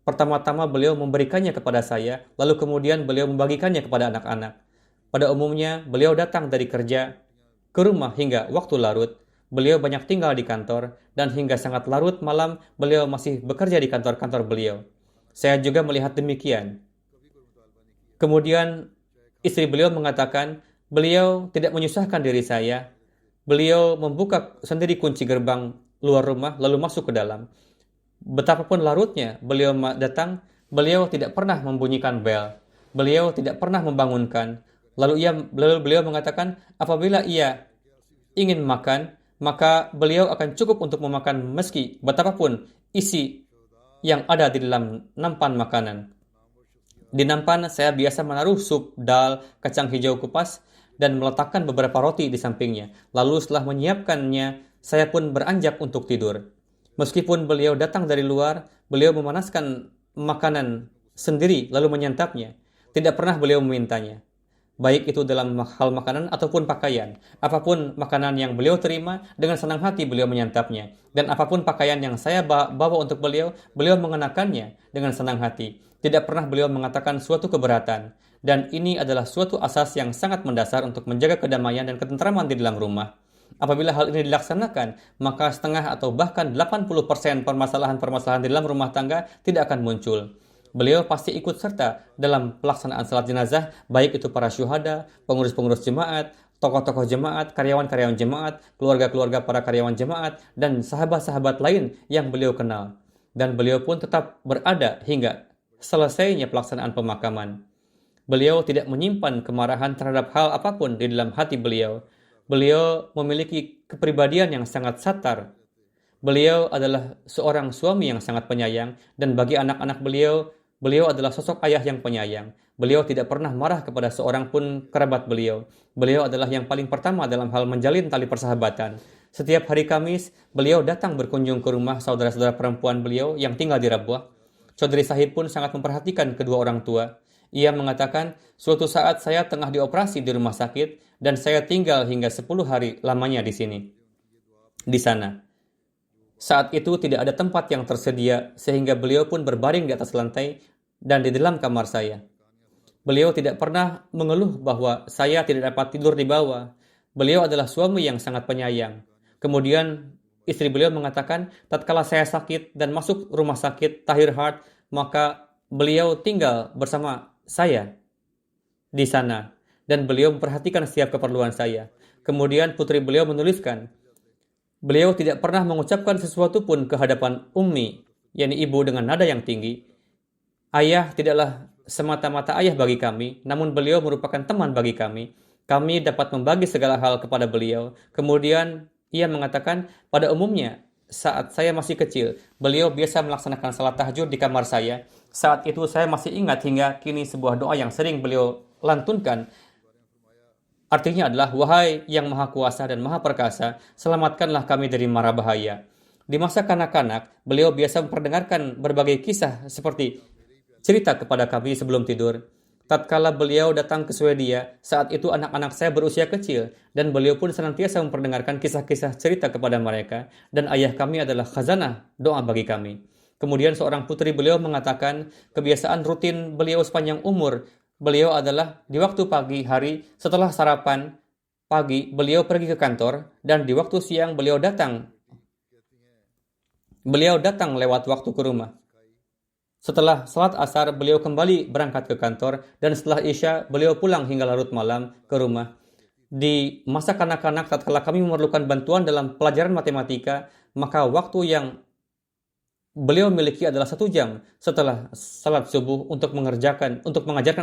pertama-tama beliau memberikannya kepada saya, lalu kemudian beliau membagikannya kepada anak-anak. Pada umumnya, beliau datang dari kerja ke rumah hingga waktu larut. Beliau banyak tinggal di kantor, dan hingga sangat larut malam, beliau masih bekerja di kantor-kantor beliau. Saya juga melihat demikian. Kemudian, istri beliau mengatakan, beliau tidak menyusahkan diri saya. Beliau membuka sendiri kunci gerbang luar rumah, lalu masuk ke dalam. Betapapun larutnya beliau datang, beliau tidak pernah membunyikan bel. Beliau tidak pernah membangunkan. Lalu beliau mengatakan, apabila ia ingin makan, maka beliau akan cukup untuk memakan meski betapapun isi yang ada di dalam nampan makanan. Di nampan saya biasa menaruh sup, dal, kacang hijau kupas, dan meletakkan beberapa roti di sampingnya. Lalu setelah menyiapkannya, saya pun beranjak untuk tidur. Meskipun beliau datang dari luar, beliau memanaskan makanan sendiri lalu menyantapnya. Tidak pernah beliau memintanya. Baik itu dalam hal makanan ataupun pakaian. Apapun makanan yang beliau terima, dengan senang hati beliau menyantapnya. Dan apapun pakaian yang saya bawa untuk beliau, beliau mengenakannya dengan senang hati. Tidak pernah beliau mengatakan suatu keberatan. Dan ini adalah suatu asas yang sangat mendasar untuk menjaga kedamaian dan ketentraman di dalam rumah. Apabila hal ini dilaksanakan, maka setengah atau bahkan 80% permasalahan-permasalahan di dalam rumah tangga tidak akan muncul. Beliau pasti ikut serta dalam pelaksanaan salat jenazah, baik itu para syuhada, pengurus-pengurus jemaat, tokoh-tokoh jemaat, karyawan-karyawan jemaat, keluarga-keluarga para karyawan jemaat, dan sahabat-sahabat lain yang beliau kenal. Dan beliau pun tetap berada hingga selesainya pelaksanaan pemakaman. Beliau tidak menyimpan kemarahan terhadap hal apapun di dalam hati beliau. Beliau memiliki kepribadian yang sangat satar. Beliau adalah seorang suami yang sangat penyayang, dan bagi anak-anak beliau, beliau adalah sosok ayah yang penyayang. Beliau tidak pernah marah kepada seorang pun kerabat beliau. Beliau adalah yang paling pertama dalam hal menjalin tali persahabatan. Setiap hari Kamis, beliau datang berkunjung ke rumah saudara-saudara perempuan beliau yang tinggal di Rabuah. Saudari Sahib pun sangat memperhatikan kedua orang tua. Ia mengatakan, suatu saat saya tengah dioperasi di rumah sakit dan saya tinggal hingga 10 hari lamanya di sana. Saat itu tidak ada tempat yang tersedia sehingga beliau pun berbaring di atas lantai dan di dalam kamar saya. Beliau tidak pernah mengeluh bahwa saya tidak dapat tidur di bawah. Beliau adalah suami yang sangat penyayang. Kemudian istri beliau mengatakan, tatkala saya sakit dan masuk rumah sakit Tahir Heart, maka beliau tinggal bersama saya di sana dan beliau memperhatikan setiap keperluan saya. Kemudian putri beliau menuliskan, beliau tidak pernah mengucapkan sesuatu pun ke hadapan Ummi, yakni ibu, dengan nada yang tinggi. Ayah tidaklah semata-mata ayah bagi kami, namun beliau merupakan teman bagi kami. Kami dapat membagi segala hal kepada beliau. Kemudian ia mengatakan, pada umumnya saat saya masih kecil, beliau biasa melaksanakan salat tahajud di kamar saya. Saat itu saya masih ingat hingga kini sebuah doa yang sering beliau lantunkan. Artinya adalah, wahai yang maha kuasa dan maha perkasa, selamatkanlah kami dari mara bahaya. Di masa kanak-kanak, beliau biasa memperdengarkan berbagai kisah seperti cerita kepada kami sebelum tidur. Tatkala beliau datang ke Swedia, saat itu anak-anak saya berusia kecil, dan beliau pun senantiasa memperdengarkan kisah-kisah cerita kepada mereka, dan ayah kami adalah khazanah doa bagi kami. Kemudian seorang putri beliau mengatakan, kebiasaan rutin beliau sepanjang umur, beliau adalah di waktu pagi hari setelah sarapan pagi, beliau pergi ke kantor, dan di waktu siang beliau datang lewat waktu ke rumah. Setelah salat asar, beliau kembali berangkat ke kantor, dan setelah isya, beliau pulang hingga larut malam ke rumah. Di masa kanak-kanak, tatkala kami memerlukan bantuan dalam pelajaran matematika, maka waktu yang beliau miliki adalah 1 jam setelah salat subuh untuk mengajarkan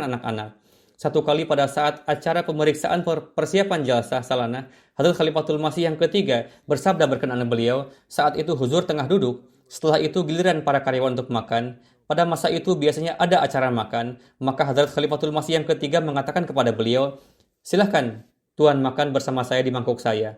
anak-anak. Satu kali pada saat acara pemeriksaan persiapan jalsah salanah, Hadrat Khalifatul Masih yang ketiga bersabda berkenaan beliau, saat itu Huzur tengah duduk. Setelah itu giliran para karyawan untuk makan. Pada masa itu biasanya ada acara makan, maka Hadrat Khalifatul Masih yang ketiga mengatakan kepada beliau, "Silahkan, Tuan makan bersama saya di mangkok saya."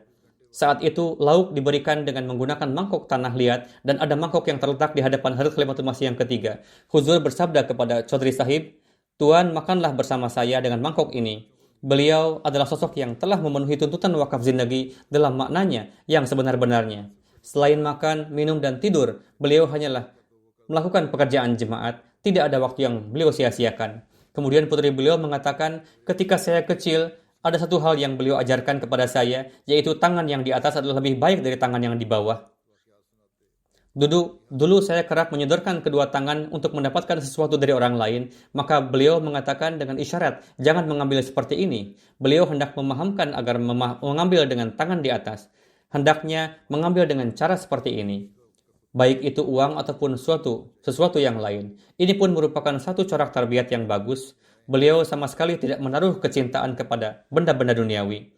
Saat itu, lauk diberikan dengan menggunakan mangkok tanah liat dan ada mangkok yang terletak di hadapan Hadrat Khalifatul Masih yang ketiga. Huzur bersabda kepada Chaudhry Sahib, "Tuan makanlah bersama saya dengan mangkok ini." Beliau adalah sosok yang telah memenuhi tuntutan wakaf zindagi dalam maknanya yang sebenar-benarnya. Selain makan, minum, dan tidur, beliau hanyalah melakukan pekerjaan jemaat, tidak ada waktu yang beliau sia-siakan. Kemudian putri beliau mengatakan, ketika saya kecil, ada satu hal yang beliau ajarkan kepada saya, yaitu tangan yang di atas adalah lebih baik dari tangan yang di bawah. Dulu saya kerap menyodorkan kedua tangan untuk mendapatkan sesuatu dari orang lain, maka beliau mengatakan dengan isyarat, jangan mengambil seperti ini. Beliau hendak memahamkan agar mengambil dengan tangan di atas. Hendaknya mengambil dengan cara seperti ini. Baik itu uang ataupun sesuatu yang lain. Ini pun merupakan satu corak tarbiyat yang bagus. Beliau sama sekali tidak menaruh kecintaan kepada benda-benda duniawi.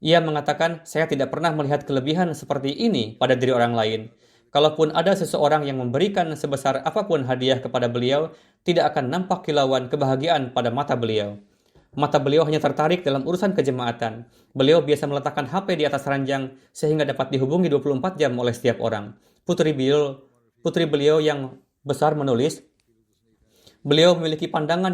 Ia mengatakan, saya tidak pernah melihat kelebihan seperti ini pada diri orang lain. Kalaupun ada seseorang yang memberikan sebesar apapun hadiah kepada beliau, tidak akan nampak kilauan kebahagiaan pada mata beliau. Mata beliau hanya tertarik dalam urusan kejemaatan. Beliau biasa meletakkan HP di atas ranjang sehingga dapat dihubungi 24 jam oleh setiap orang. Putri beliau yang besar menulis, beliau memiliki pandangan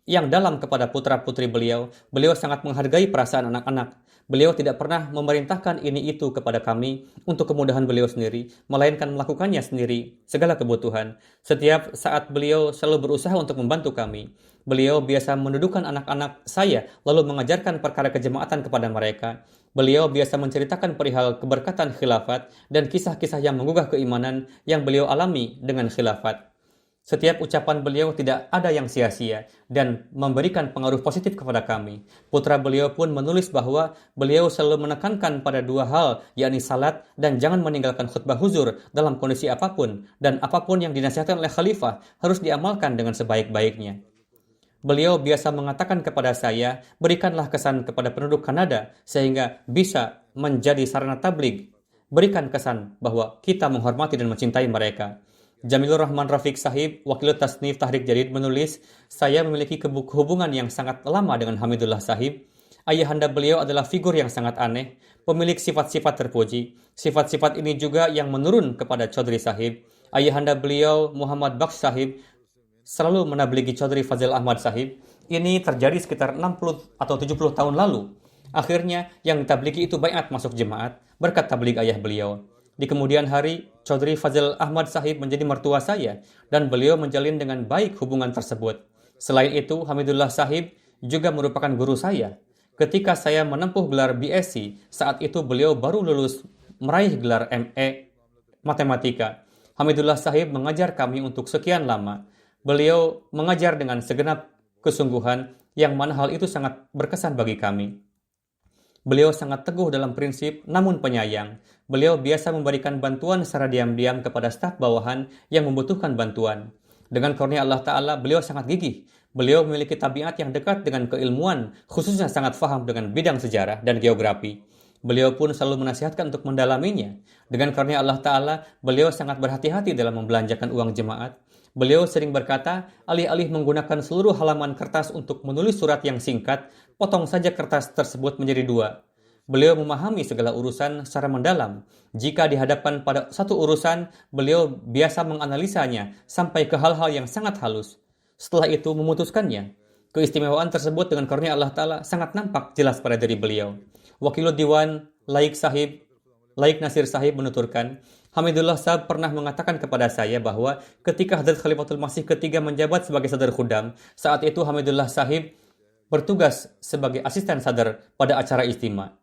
yang dalam kepada putra-putri beliau. Beliau sangat menghargai perasaan anak-anak. Beliau tidak pernah memerintahkan ini itu kepada kami untuk kemudahan beliau sendiri, melainkan melakukannya sendiri, segala kebutuhan. Setiap saat beliau selalu berusaha untuk membantu kami. Beliau biasa mendudukkan anak-anak saya, lalu mengajarkan perkara kejemaatan kepada mereka. Beliau biasa menceritakan perihal keberkatan khilafat dan kisah-kisah yang menggugah keimanan yang beliau alami dengan khilafat. Setiap ucapan beliau tidak ada yang sia-sia dan memberikan pengaruh positif kepada kami. Putra beliau pun menulis bahwa beliau selalu menekankan pada dua hal, yakni salat dan jangan meninggalkan khutbah huzur dalam kondisi apapun, dan apapun yang dinasihatkan oleh khalifah harus diamalkan dengan sebaik-baiknya. Beliau biasa mengatakan kepada saya, berikanlah kesan kepada penduduk Kanada sehingga bisa menjadi sarana tabligh. Berikan kesan bahwa kita menghormati dan mencintai mereka. Jamilur Rahman Rafiq Sahib, Wakil Tasnif Tahrik Jadid menulis, saya memiliki hubungan yang sangat lama dengan Hamidullah Sahib. Ayahanda beliau adalah figur yang sangat aneh, pemilik sifat-sifat terpuji. Sifat-sifat ini juga yang menurun kepada Chaudhry Sahib. Ayahanda beliau, Muhammad Bakhsh Sahib, selalu menabligi Chaudhry Fazil Ahmad Sahib. Ini terjadi sekitar 60 atau 70 tahun lalu. Akhirnya yang ditabligi itu baiat masuk jemaat berkat tabligh ayah beliau. Di kemudian hari, Chaudhry Fazil Ahmad Sahib menjadi mertua saya dan beliau menjalin dengan baik hubungan tersebut. Selain itu, Hamidullah Sahib juga merupakan guru saya. Ketika saya menempuh gelar BSc, saat itu beliau baru lulus meraih gelar MA Matematika. Hamidullah Sahib mengajar kami untuk sekian lama. Beliau mengajar dengan segenap kesungguhan, yang mana hal itu sangat berkesan bagi kami. Beliau sangat teguh dalam prinsip, namun penyayang. Beliau biasa memberikan bantuan secara diam-diam kepada staf bawahan yang membutuhkan bantuan. Dengan karunia Allah Ta'ala, beliau sangat gigih. Beliau memiliki tabiat yang dekat dengan keilmuan, khususnya sangat faham dengan bidang sejarah dan geografi. Beliau pun selalu menasihatkan untuk mendalaminya. Dengan karunia Allah Ta'ala, beliau sangat berhati-hati dalam membelanjakan uang jemaat. Beliau sering berkata, alih-alih menggunakan seluruh halaman kertas untuk menulis surat yang singkat, potong saja kertas tersebut menjadi dua. Beliau memahami segala urusan secara mendalam. Jika dihadapkan pada satu urusan, beliau biasa menganalisanya sampai ke hal-hal yang sangat halus. Setelah itu memutuskannya. Keistimewaan tersebut dengan karunia Allah Ta'ala sangat nampak jelas pada diri beliau. Wakilud Diwan Laik Nasir Sahib menuturkan, Hamidullah Sahib pernah mengatakan kepada saya bahwa ketika Hadrat Khalifatul Masih ketiga menjabat sebagai Sadr Khudam, saat itu Hamidullah Sahib bertugas sebagai asisten sadar pada acara istima.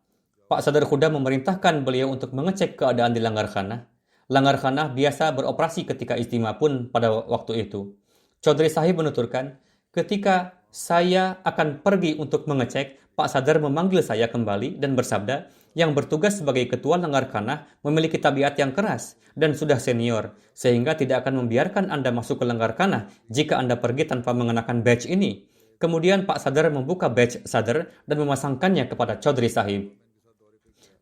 Pak Sadr Khudam memerintahkan beliau untuk mengecek keadaan di Langar Khanah. Langar Khanah biasa beroperasi ketika istima pun pada waktu itu. Chaudhry Sahib menuturkan, ketika saya akan pergi untuk mengecek, Pak Sadr memanggil saya kembali dan bersabda, yang bertugas sebagai ketua Langar Khanah memiliki tabiat yang keras dan sudah senior, sehingga tidak akan membiarkan Anda masuk ke Langar Khanah jika Anda pergi tanpa mengenakan badge ini. Kemudian Pak Sadr membuka badge Sadr dan memasangkannya kepada Chaudhry Sahib.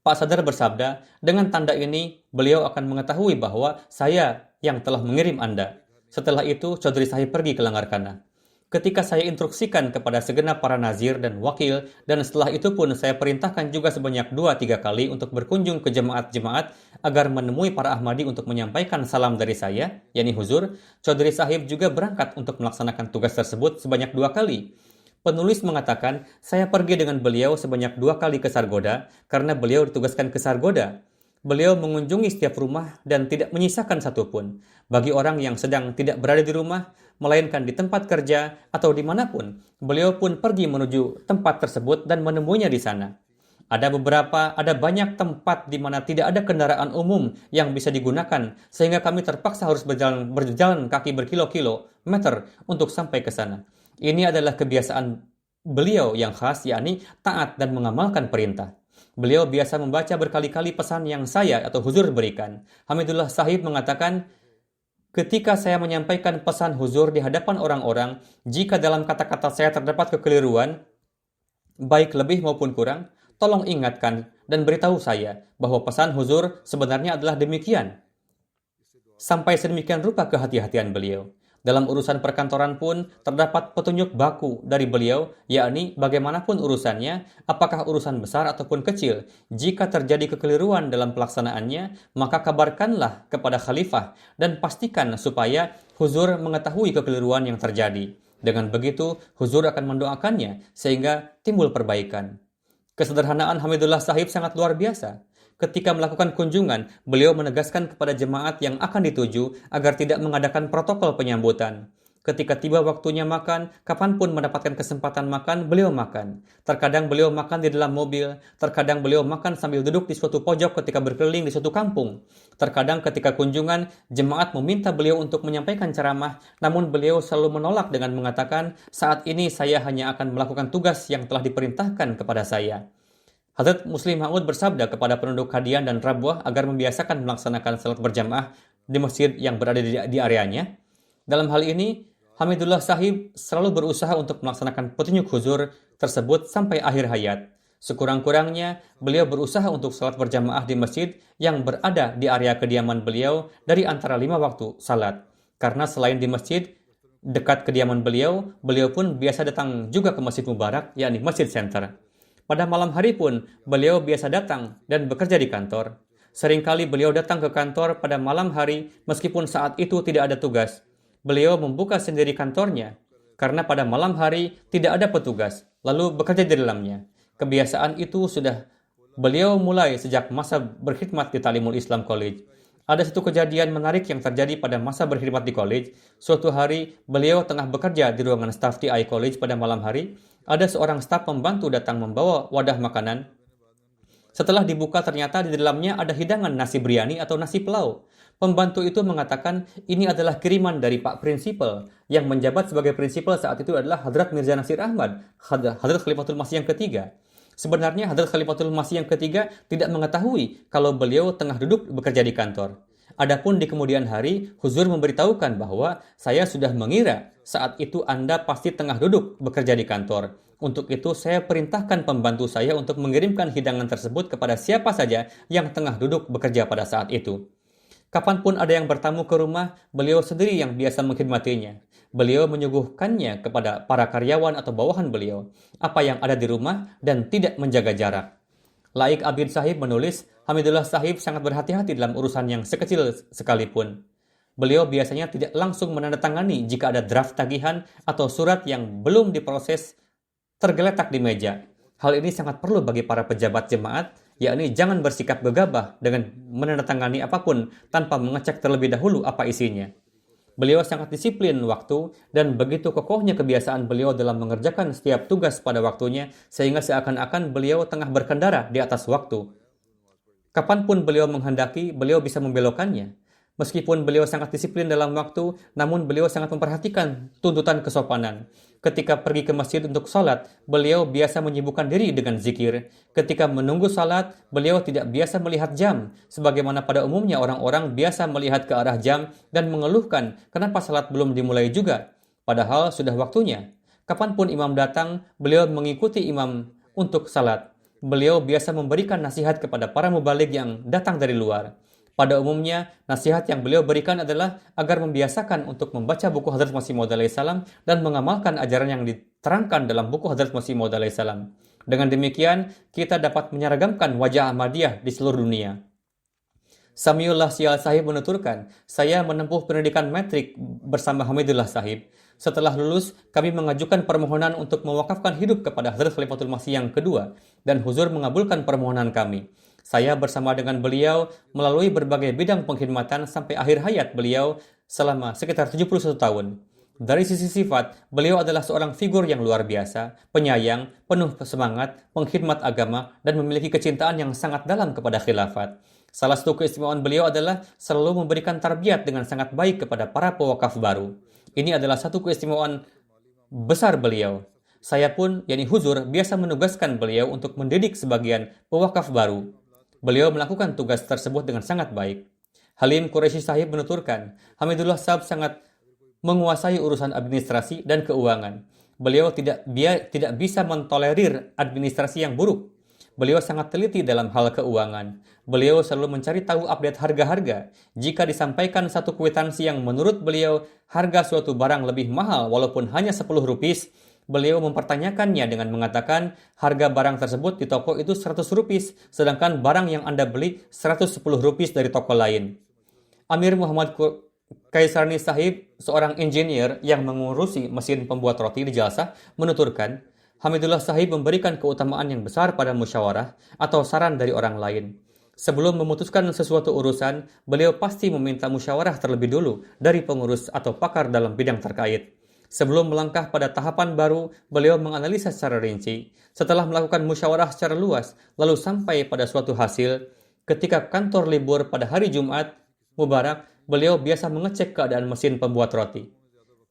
Pak Sadar bersabda, dengan tanda ini beliau akan mengetahui bahwa saya yang telah mengirim Anda. Setelah itu, Chaudhry Sahib pergi ke Langarkana. Ketika saya instruksikan kepada segenap para nazir dan wakil, dan setelah itu pun saya perintahkan juga sebanyak 2-3 kali untuk berkunjung ke jemaat-jemaat agar menemui para Ahmadi untuk menyampaikan salam dari saya, yakni Huzur, Chaudhry Sahib juga berangkat untuk melaksanakan tugas tersebut sebanyak 2 kali. Penulis mengatakan, saya pergi dengan beliau sebanyak 2 kali ke Sargoda karena beliau ditugaskan ke Sargoda. Beliau mengunjungi setiap rumah dan tidak menyisakan satupun. Bagi orang yang sedang tidak berada di rumah, melainkan di tempat kerja atau dimanapun, beliau pun pergi menuju tempat tersebut dan menemuinya di sana. Ada banyak tempat di mana tidak ada kendaraan umum yang bisa digunakan, sehingga kami terpaksa harus berjalan kaki berkilo-kilometer untuk sampai ke sana. Ini adalah kebiasaan beliau yang khas, yakni taat dan mengamalkan perintah. Beliau biasa membaca berkali-kali pesan yang saya atau Huzur berikan. Hamidullah Sahib mengatakan, ketika saya menyampaikan pesan Huzur di hadapan orang-orang, jika dalam kata-kata saya terdapat kekeliruan, baik lebih maupun kurang, tolong ingatkan dan beritahu saya bahwa pesan Huzur sebenarnya adalah demikian. Sampai sedemikian rupa kehati-hatian beliau. Dalam urusan perkantoran pun terdapat petunjuk baku dari beliau, yakni bagaimanapun urusannya, apakah urusan besar ataupun kecil, jika terjadi kekeliruan dalam pelaksanaannya, maka kabarkanlah kepada khalifah dan pastikan supaya Huzur mengetahui kekeliruan yang terjadi. Dengan begitu, Huzur akan mendoakannya sehingga timbul perbaikan. Kesederhanaan Hamidullah Sahib sangat luar biasa. Ketika melakukan kunjungan, beliau menegaskan kepada jemaat yang akan dituju agar tidak mengadakan protokol penyambutan. Ketika tiba waktunya makan, kapanpun mendapatkan kesempatan makan, beliau makan. Terkadang beliau makan di dalam mobil, terkadang beliau makan sambil duduk di suatu pojok ketika berkeliling di suatu kampung. Terkadang ketika kunjungan, jemaat meminta beliau untuk menyampaikan ceramah, namun beliau selalu menolak dengan mengatakan, saat ini saya hanya akan melakukan tugas yang telah diperintahkan kepada saya. Hadrat Muslim Maud bersabda kepada penduduk Qadian dan Rabwah agar membiasakan melaksanakan salat berjamaah di masjid yang berada di areanya. Dalam hal ini, Hamidullah Sahib selalu berusaha untuk melaksanakan petunjuk Huzur tersebut sampai akhir hayat. Sekurang-kurangnya, beliau berusaha untuk salat berjamaah di masjid yang berada di area kediaman beliau dari antara 5 waktu salat. Karena selain di masjid dekat kediaman beliau, beliau pun biasa datang juga ke Masjid Mubarak, yakni Masjid Center. Pada malam hari pun, beliau biasa datang dan bekerja di kantor. Seringkali beliau datang ke kantor pada malam hari meskipun saat itu tidak ada tugas. Beliau membuka sendiri kantornya karena pada malam hari tidak ada petugas, lalu bekerja di dalamnya. Kebiasaan itu sudah beliau mulai sejak masa berkhidmat di Talimul Islam College. Ada satu kejadian menarik yang terjadi pada masa berkhidmat di college. Suatu hari, beliau tengah bekerja di ruangan staf TI College pada malam hari. Ada seorang staf pembantu datang membawa wadah makanan. Setelah dibuka ternyata di dalamnya ada hidangan nasi biryani atau nasi pelau. Pembantu itu mengatakan ini adalah kiriman dari Pak Prinsipal. Yang menjabat sebagai prinsipal saat itu adalah Hadrat Mirza Nasir Ahmad, Hadrat Khalifatul Masih yang ketiga. Sebenarnya Hadrat Khalifatul Masih yang ketiga tidak mengetahui kalau beliau tengah duduk bekerja di kantor. Adapun di kemudian hari, Huzur memberitahukan bahwa saya sudah mengira saat itu Anda pasti tengah duduk bekerja di kantor. Untuk itu saya perintahkan pembantu saya untuk mengirimkan hidangan tersebut kepada siapa saja yang tengah duduk bekerja pada saat itu. Kapanpun ada yang bertamu ke rumah, beliau sendiri yang biasa mengkhidmatinya. Beliau menyuguhkannya kepada para karyawan atau bawahan beliau, apa yang ada di rumah dan tidak menjaga jarak. Laik Abid Sahib menulis, Hamidullah Sahib sangat berhati-hati dalam urusan yang sekecil sekalipun. Beliau biasanya tidak langsung menandatangani jika ada draft tagihan atau surat yang belum diproses tergeletak di meja. Hal ini sangat perlu bagi para pejabat jemaat, yakni jangan bersikap gegabah dengan menandatangani apapun tanpa mengecek terlebih dahulu apa isinya. Beliau sangat disiplin waktu dan begitu kokohnya kebiasaan beliau dalam mengerjakan setiap tugas pada waktunya sehingga seakan-akan beliau tengah berkendara di atas waktu. Kapanpun beliau menghendaki, beliau bisa membelokkannya. Meskipun beliau sangat disiplin dalam waktu, namun beliau sangat memperhatikan tuntutan kesopanan. Ketika pergi ke masjid untuk salat, beliau biasa menyibukkan diri dengan zikir. Ketika menunggu salat, beliau tidak biasa melihat jam, sebagaimana pada umumnya orang-orang biasa melihat ke arah jam dan mengeluhkan kenapa salat belum dimulai juga, padahal sudah waktunya. Kapanpun imam datang, beliau mengikuti imam untuk salat. beliau biasa memberikan nasihat kepada para mubaligh yang datang dari luar. Pada umumnya, nasihat yang beliau berikan adalah agar membiasakan untuk membaca buku Hadrat Masih Maud alaihissalam dan mengamalkan ajaran yang diterangkan dalam buku Hadrat Masih Maud alaihissalam. Dengan demikian, kita dapat menyeragamkan wajah Ahmadiyah di seluruh dunia. Samiullah Sial Sahib menuturkan, saya menempuh pendidikan metrik bersama Hamidullah Sahib. Setelah lulus, kami mengajukan permohonan untuk mewakafkan hidup kepada Hazrat Khalifatul Masih yang kedua, dan Huzur mengabulkan permohonan kami. Saya bersama dengan beliau melalui berbagai bidang pengkhidmatan sampai akhir hayat beliau selama sekitar 71 tahun. Dari sisi sifat, beliau adalah seorang figur yang luar biasa, penyayang, penuh semangat, pengkhidmat agama, dan memiliki kecintaan yang sangat dalam kepada khilafat. Salah satu keistimewaan beliau adalah selalu memberikan tarbiyat dengan sangat baik kepada para pewakaf baru. Ini adalah satu keistimewaan besar beliau. Saya pun, yakni Huzur, biasa menugaskan beliau untuk mendidik sebagian pewakaf baru. Beliau melakukan tugas tersebut dengan sangat baik. Halim Quraisy Sahib menuturkan, Hamidullah Sahib sangat menguasai urusan administrasi dan keuangan. Beliau tidak bisa mentolerir administrasi yang buruk. Beliau sangat teliti dalam hal keuangan. Beliau selalu mencari tahu update harga-harga. Jika disampaikan satu kwitansi yang menurut beliau harga suatu barang lebih mahal walaupun hanya 10 rupiah, beliau mempertanyakannya dengan mengatakan harga barang tersebut di toko itu 100 rupiah, sedangkan barang yang Anda beli 110 rupiah dari toko lain. Amir Muhammad Kaisarni Sahib, seorang engineer yang mengurusi mesin pembuat roti di Jalsah, menuturkan, Hamidullah Sahib memberikan keutamaan yang besar pada musyawarah atau saran dari orang lain. Sebelum memutuskan sesuatu urusan, beliau pasti meminta musyawarah terlebih dulu dari pengurus atau pakar dalam bidang terkait. Sebelum melangkah pada tahapan baru, beliau menganalisa secara rinci. Setelah melakukan musyawarah secara luas, lalu sampai pada suatu hasil, ketika kantor libur pada hari Jumat Mubarak, beliau biasa mengecek keadaan mesin pembuat roti.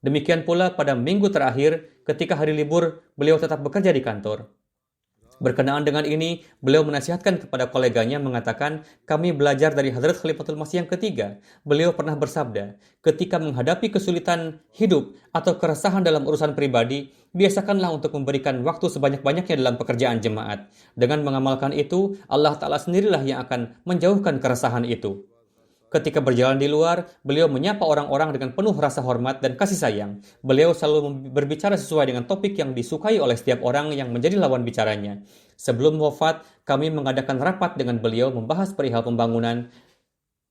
Demikian pula pada minggu terakhir, ketika hari libur, beliau tetap bekerja di kantor. Berkenaan dengan ini, beliau menasihatkan kepada koleganya mengatakan, kami belajar dari Hadrat Khalifatul Masih yang ketiga. Beliau pernah bersabda, ketika menghadapi kesulitan hidup atau keresahan dalam urusan pribadi, biasakanlah untuk memberikan waktu sebanyak-banyaknya dalam pekerjaan jemaat. Dengan mengamalkan itu, Allah Ta'ala sendirilah yang akan menjauhkan keresahan itu. Ketika berjalan di luar, beliau menyapa orang-orang dengan penuh rasa hormat dan kasih sayang. Beliau selalu berbicara sesuai dengan topik yang disukai oleh setiap orang yang menjadi lawan bicaranya. Sebelum wafat, kami mengadakan rapat dengan beliau membahas perihal pembangunan.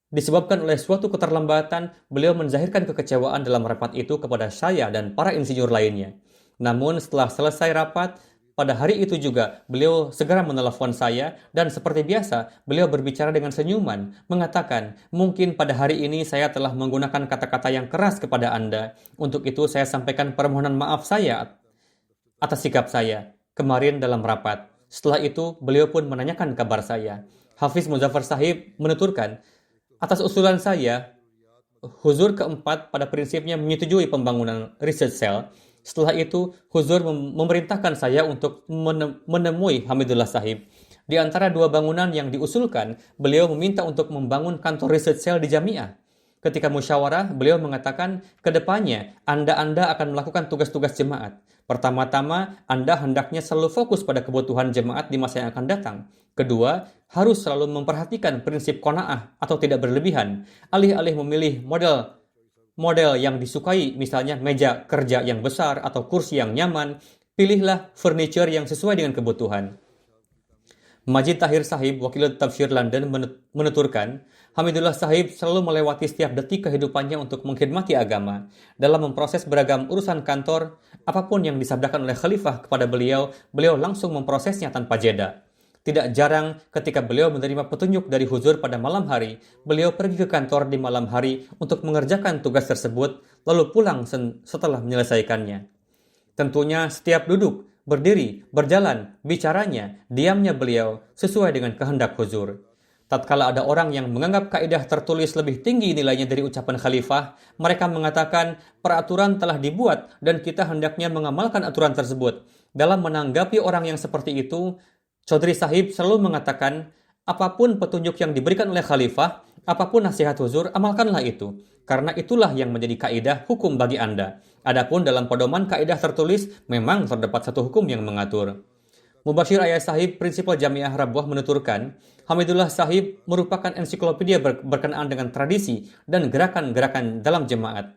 Disebabkan oleh suatu keterlambatan, beliau menzahirkan kekecewaan dalam rapat itu kepada saya dan para insinyur lainnya. Namun setelah selesai rapat, pada hari itu juga, beliau segera menelepon saya dan seperti biasa, beliau berbicara dengan senyuman, mengatakan, mungkin pada hari ini saya telah menggunakan kata-kata yang keras kepada Anda. Untuk itu saya sampaikan permohonan maaf saya atas sikap saya kemarin dalam rapat. Setelah itu, beliau pun menanyakan kabar saya. Hafiz Muzaffar Sahib menuturkan, atas usulan saya, Huzur keempat pada prinsipnya menyetujui pembangunan research cell. Setelah itu, Huzur memerintahkan saya untuk menemui Hamidullah Sahib. Di antara dua bangunan yang diusulkan, beliau meminta untuk membangun kantor research cell di Jamiah. Ketika musyawarah, beliau mengatakan, kedepannya Anda akan melakukan tugas-tugas jemaat. Pertama-tama, Anda hendaknya selalu fokus pada kebutuhan jemaat di masa yang akan datang. Kedua, harus selalu memperhatikan prinsip qanaah atau tidak berlebihan. Alih-alih memilih model yang disukai, misalnya meja kerja yang besar atau kursi yang nyaman, pilihlah furniture yang sesuai dengan kebutuhan. Majid Tahir Sahib, Wakil Tafsir London, menuturkan, Hamidullah Sahib selalu melewati setiap detik kehidupannya untuk mengkhidmati agama. Dalam memproses beragam urusan kantor, apapun yang disabdakan oleh khalifah kepada beliau langsung memprosesnya tanpa jeda. Tidak jarang ketika beliau menerima petunjuk dari Huzur pada malam hari, beliau pergi ke kantor di malam hari untuk mengerjakan tugas tersebut, lalu pulang setelah menyelesaikannya. Tentunya setiap duduk, berdiri, berjalan, bicaranya, diamnya beliau sesuai dengan kehendak Huzur. Tatkala ada orang yang menganggap kaidah tertulis lebih tinggi nilainya dari ucapan khalifah, mereka mengatakan peraturan telah dibuat dan kita hendaknya mengamalkan aturan tersebut. Dalam menanggapi orang yang seperti itu, Chaudhry Sahib selalu mengatakan, apapun petunjuk yang diberikan oleh khalifah, apapun nasihat Huzur, amalkanlah itu. Karena itulah yang menjadi kaidah hukum bagi Anda. Adapun dalam pedoman kaidah tertulis, memang terdapat satu hukum yang mengatur. Mubashir Ayah Sahib, prinsipal Jamiah Rabwah menuturkan, Hamidullah Sahib merupakan ensiklopedia berkenaan dengan tradisi dan gerakan-gerakan dalam jemaat.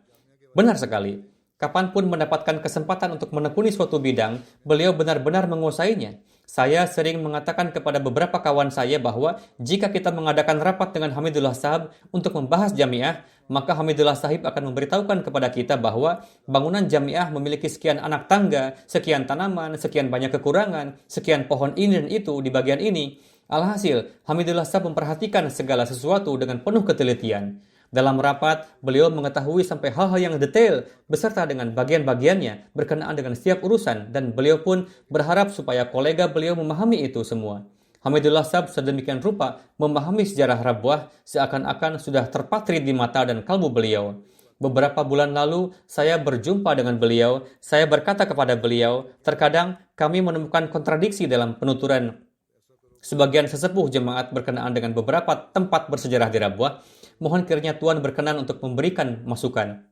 Benar sekali. Kapanpun mendapatkan kesempatan untuk menekuni suatu bidang, beliau benar-benar menguasainya. Saya sering mengatakan kepada beberapa kawan saya bahwa jika kita mengadakan rapat dengan Hamidullah Sahib untuk membahas jamiah, maka Hamidullah Sahib akan memberitahukan kepada kita bahwa bangunan jamiah memiliki sekian anak tangga, sekian tanaman, sekian banyak kekurangan, sekian pohon ini dan itu di bagian ini. Alhasil, Hamidullah Sahib memperhatikan segala sesuatu dengan penuh ketelitian. Dalam rapat, beliau mengetahui sampai hal-hal yang detail beserta dengan bagian-bagiannya berkenaan dengan setiap urusan dan beliau pun berharap supaya kolega beliau memahami itu semua. Hamidullah Sahib sedemikian rupa memahami sejarah Rabwah seakan-akan sudah terpatri di mata dan kalbu beliau. Beberapa bulan lalu, saya berjumpa dengan beliau. Saya berkata kepada beliau, terkadang kami menemukan kontradiksi dalam penuturan sebagian sesepuh jemaat berkenaan dengan beberapa tempat bersejarah di Rabwah. Mohon kiranya Tuan berkenan untuk memberikan masukan.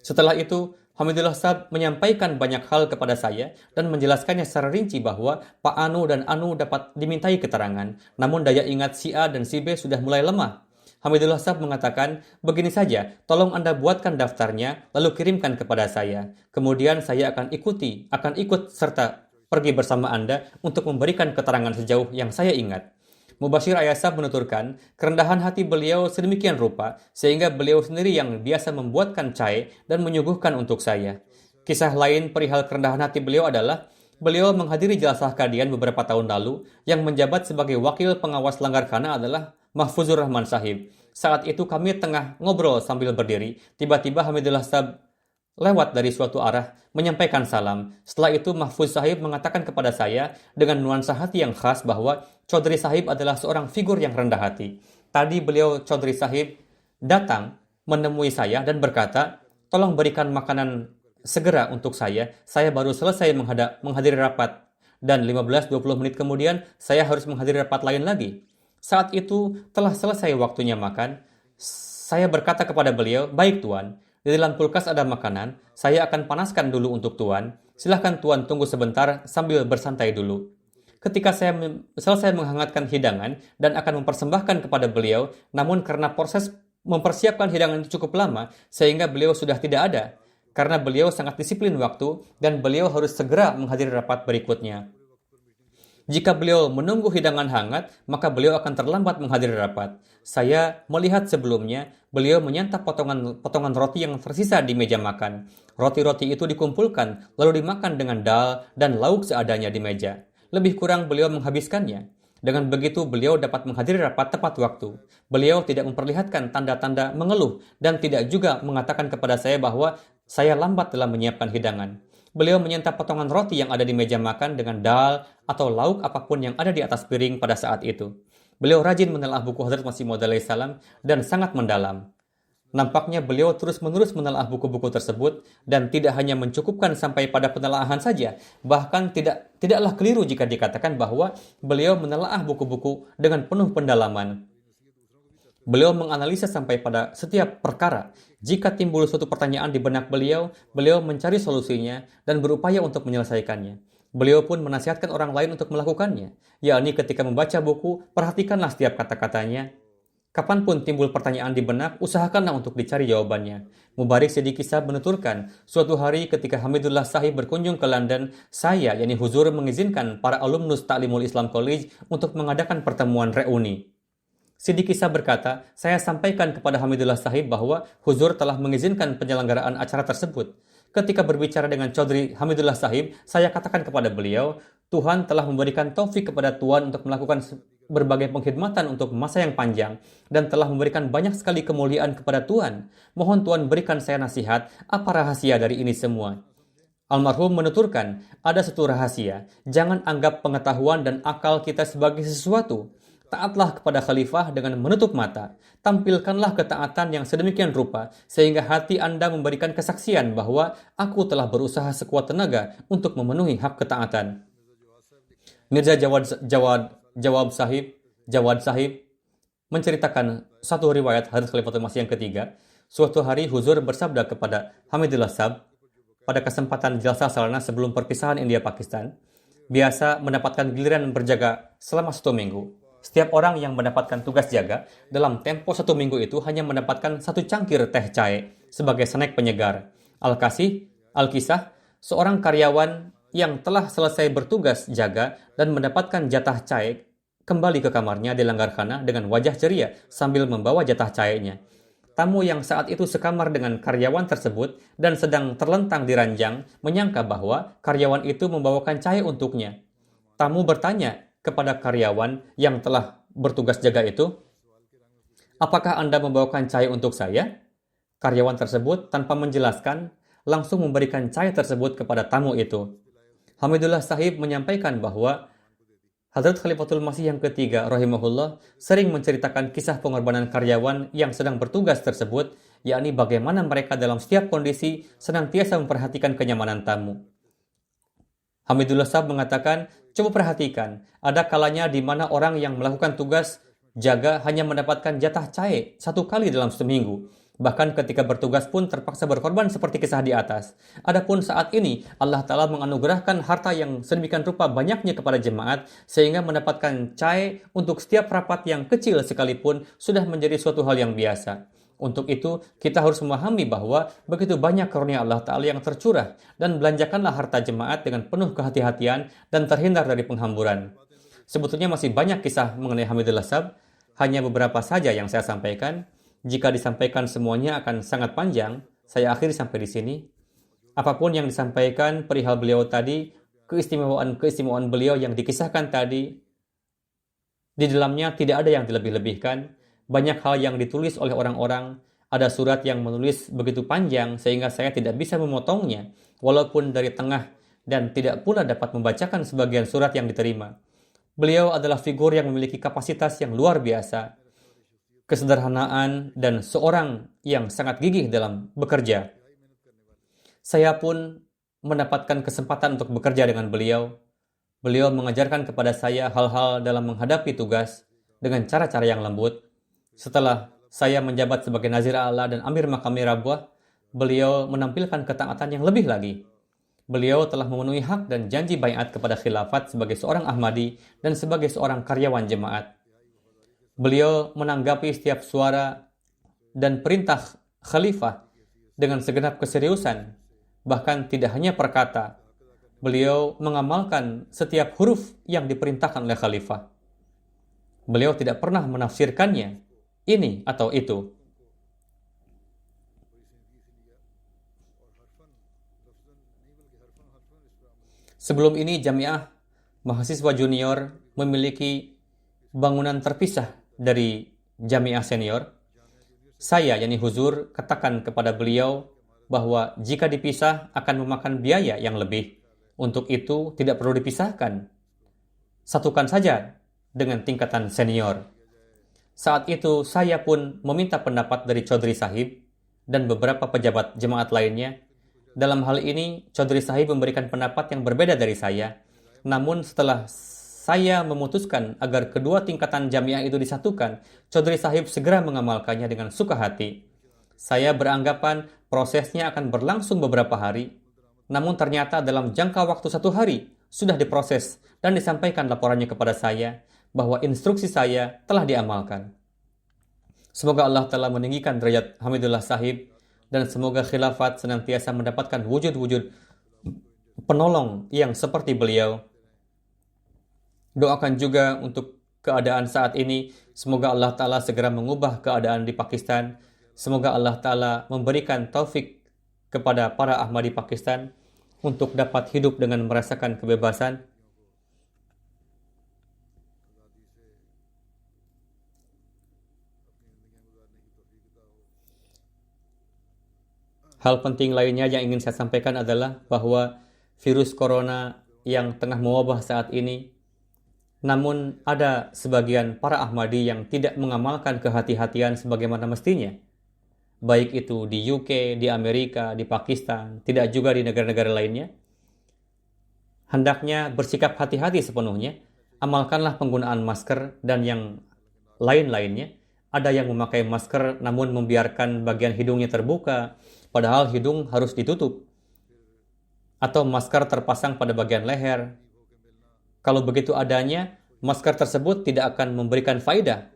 Setelah itu, Hamidullah Sahib menyampaikan banyak hal kepada saya dan menjelaskannya secara rinci bahwa Pak Anu dan Anu dapat dimintai keterangan, namun daya ingat si A dan si B sudah mulai lemah. Hamidullah Sahib mengatakan, begini saja, tolong Anda buatkan daftarnya, lalu kirimkan kepada saya. Kemudian saya akan ikut serta pergi bersama Anda untuk memberikan keterangan sejauh yang saya ingat. Mubashir Ayah Sahib menuturkan, kerendahan hati beliau sedemikian rupa sehingga beliau sendiri yang biasa membuatkan cai dan menyuguhkan untuk saya. Kisah lain perihal kerendahan hati beliau adalah beliau menghadiri Jalsah Qadian beberapa tahun lalu. Yang menjabat sebagai wakil pengawas Langgarkhana adalah Mahfuzur Rahman Sahib. Saat itu kami tengah ngobrol sambil berdiri, tiba-tiba Hamidullah Sahib lewat dari suatu arah, menyampaikan salam. Setelah itu Mahfuz Sahib mengatakan kepada saya dengan nuansa hati yang khas bahwa Chaudhry Sahib adalah seorang figur yang rendah hati. Tadi beliau Chaudhry Sahib datang menemui saya dan berkata, tolong berikan makanan segera untuk saya baru selesai menghadiri rapat. Dan 15-20 menit kemudian saya harus menghadiri rapat lain lagi. Saat itu telah selesai waktunya makan. Saya berkata kepada beliau, baik Tuan, di dalam kulkas ada makanan, saya akan panaskan dulu untuk Tuan. Silahkan Tuan tunggu sebentar sambil bersantai dulu. Ketika saya selesai menghangatkan hidangan dan akan mempersembahkan kepada beliau, namun karena proses mempersiapkan hidangan itu cukup lama, sehingga beliau sudah tidak ada. Karena beliau sangat disiplin waktu dan beliau harus segera menghadiri rapat berikutnya. Jika beliau menunggu hidangan hangat, maka beliau akan terlambat menghadiri rapat. Saya melihat sebelumnya, beliau menyantap potongan roti yang tersisa di meja makan. Roti-roti itu dikumpulkan, lalu dimakan dengan dal dan lauk seadanya di meja. Lebih kurang beliau menghabiskannya. Dengan begitu, beliau dapat menghadiri rapat tepat waktu. Beliau tidak memperlihatkan tanda-tanda mengeluh dan tidak juga mengatakan kepada saya bahwa saya lambat dalam menyiapkan hidangan. Beliau menyantap potongan roti yang ada di meja makan dengan dal atau lauk apapun yang ada di atas piring pada saat itu. Beliau rajin menelaah buku Hadrat Masih Maud alaihi salam dan sangat mendalam. Nampaknya beliau terus-menerus menelaah buku-buku tersebut dan tidak hanya mencukupkan sampai pada penelaahan saja, bahkan tidaklah keliru jika dikatakan bahwa beliau menelaah buku-buku dengan penuh pendalaman. Beliau menganalisa sampai pada setiap perkara. Jika timbul suatu pertanyaan di benak beliau, beliau mencari solusinya dan berupaya untuk menyelesaikannya. Beliau pun menasihatkan orang lain untuk melakukannya, yakni ketika membaca buku, perhatikanlah setiap kata-katanya. Kapanpun timbul pertanyaan di benak, usahakanlah untuk dicari jawabannya. Mubarik Siddiqui Sahib menuturkan, suatu hari ketika Hamidullah Sahib berkunjung ke London, saya, yakni Huzur, mengizinkan para alumnus Ta'limul Islam College untuk mengadakan pertemuan reuni. Siddiqui Sahib berkata, saya sampaikan kepada Hamidullah Sahib bahwa Huzur telah mengizinkan penyelenggaraan acara tersebut. Ketika berbicara dengan Chaudhry Hamidullah Sahib, saya katakan kepada beliau, Tuhan telah memberikan taufik kepada Tuan untuk melakukan berbagai pengkhidmatan untuk masa yang panjang dan telah memberikan banyak sekali kemuliaan kepada Tuan. Mohon Tuan berikan saya nasihat, apa rahasia dari ini semua? Almarhum menuturkan, ada satu rahasia, jangan anggap pengetahuan dan akal kita sebagai sesuatu. Taatlah kepada khalifah dengan menutup mata. Tampilkanlah ketaatan yang sedemikian rupa sehingga hati Anda memberikan kesaksian bahwa aku telah berusaha sekuat tenaga untuk memenuhi hak ketaatan. Mirza Jawad Sahib menceritakan satu riwayat Hadrat Khalifatul Masih yang ketiga. Suatu hari Huzur bersabda kepada Hamidullah Sahib pada kesempatan Jalsah Salana sebelum perpisahan India-Pakistan, biasa mendapatkan giliran berjaga selama 1 minggu. Setiap orang yang mendapatkan tugas jaga dalam tempo 1 minggu itu hanya mendapatkan 1 cangkir teh cair sebagai snack penyegar. Al-Kisah, seorang karyawan yang telah selesai bertugas jaga dan mendapatkan jatah cair kembali ke kamarnya di Langgarkhana dengan wajah ceria sambil membawa jatah cairnya. Tamu yang saat itu sekamar dengan karyawan tersebut dan sedang terlentang di ranjang menyangka bahwa karyawan itu membawakan cair untuknya. Tamu bertanya kepada karyawan yang telah bertugas jaga itu, "Apakah Anda membawakan cair untuk saya?" Karyawan tersebut tanpa menjelaskan langsung memberikan cair tersebut kepada tamu itu. Hamidullah Sahib menyampaikan bahwa Hadrat Khalifatul Masih yang ketiga rahimahullah sering menceritakan kisah pengorbanan karyawan yang sedang bertugas tersebut, yakni bagaimana mereka dalam setiap kondisi senantiasa memperhatikan kenyamanan tamu. Hamidullah Sahib mengatakan, coba perhatikan, ada kalanya di mana orang yang melakukan tugas jaga hanya mendapatkan jatah cair 1 kali dalam seminggu. Bahkan ketika bertugas pun terpaksa berkorban seperti kisah di atas. Adapun saat ini, Allah Ta'ala menganugerahkan harta yang sedemikian rupa banyaknya kepada jemaat, sehingga mendapatkan cair untuk setiap rapat yang kecil sekalipun sudah menjadi suatu hal yang biasa. Untuk itu, kita harus memahami bahwa begitu banyak karunia Allah Ta'ala yang tercurah, dan belanjakanlah harta jemaat dengan penuh kehati-hatian dan terhindar dari penghamburan. Sebetulnya masih banyak kisah mengenai Hamidullah Sahib, hanya beberapa saja yang saya sampaikan. Jika disampaikan semuanya akan sangat panjang, saya akhiri sampai di sini. Apapun yang disampaikan perihal beliau tadi, keistimewaan beliau yang dikisahkan tadi, di dalamnya tidak ada yang dilebih-lebihkan. Banyak hal yang ditulis oleh orang-orang, ada surat yang menulis begitu panjang sehingga saya tidak bisa memotongnya, walaupun dari tengah, dan tidak pula dapat membacakan sebagian surat yang diterima. Beliau adalah figur yang memiliki kapasitas yang luar biasa, kesederhanaan, dan seorang yang sangat gigih dalam bekerja. Saya pun mendapatkan kesempatan untuk bekerja dengan beliau. Beliau mengajarkan kepada saya hal-hal dalam menghadapi tugas dengan cara-cara yang lembut. Setelah saya menjabat sebagai Nazir A'la dan Amir Makami Rabwah, beliau menampilkan ketaatan yang lebih lagi. Beliau telah memenuhi hak dan janji baiat kepada khilafat sebagai seorang Ahmadi dan sebagai seorang karyawan jemaat. Beliau menanggapi setiap suara dan perintah khalifah dengan segenap keseriusan, bahkan tidak hanya perkata. Beliau mengamalkan setiap huruf yang diperintahkan oleh khalifah. Beliau tidak pernah menafsirkannya, ini atau itu. Sebelum ini, Jamiah Mahasiswa Junior memiliki bangunan terpisah dari Jamiah Senior. Saya, yakni Huzur, katakan kepada beliau bahwa jika dipisah akan memakan biaya yang lebih. Untuk itu tidak perlu dipisahkan. Satukan saja dengan tingkatan senior. Saat itu saya pun meminta pendapat dari Chaudhry Sahib dan beberapa pejabat jemaat lainnya. Dalam hal ini, Chaudhry Sahib memberikan pendapat yang berbeda dari saya. Namun setelah saya memutuskan agar kedua tingkatan jamiah itu disatukan, Chaudhry Sahib segera mengamalkannya dengan suka hati. Saya beranggapan prosesnya akan berlangsung beberapa hari. Namun ternyata dalam jangka waktu 1 hari sudah diproses dan disampaikan laporannya kepada saya bahwa instruksi saya telah diamalkan. Semoga Allah telah meninggikan derajat Hamidullah Sahib dan semoga khilafat senantiasa mendapatkan wujud-wujud penolong yang seperti beliau. Doakan juga untuk keadaan saat ini. Semoga Allah Ta'ala segera mengubah keadaan di Pakistan. Semoga Allah Ta'ala memberikan taufik kepada para Ahmadi Pakistan untuk dapat hidup dengan merasakan kebebasan. Hal penting lainnya yang ingin saya sampaikan adalah bahwa virus corona yang tengah mewabah saat ini, namun ada sebagian para Ahmadi yang tidak mengamalkan kehati-hatian sebagaimana mestinya. Baik itu di UK, di Amerika, di Pakistan, tidak juga di negara-negara lainnya. Hendaknya bersikap hati-hati sepenuhnya. Amalkanlah penggunaan masker dan yang lain-lainnya. Ada yang memakai masker namun membiarkan bagian hidungnya terbuka, padahal hidung harus ditutup. Atau masker terpasang pada bagian leher. Kalau begitu adanya, masker tersebut tidak akan memberikan faedah.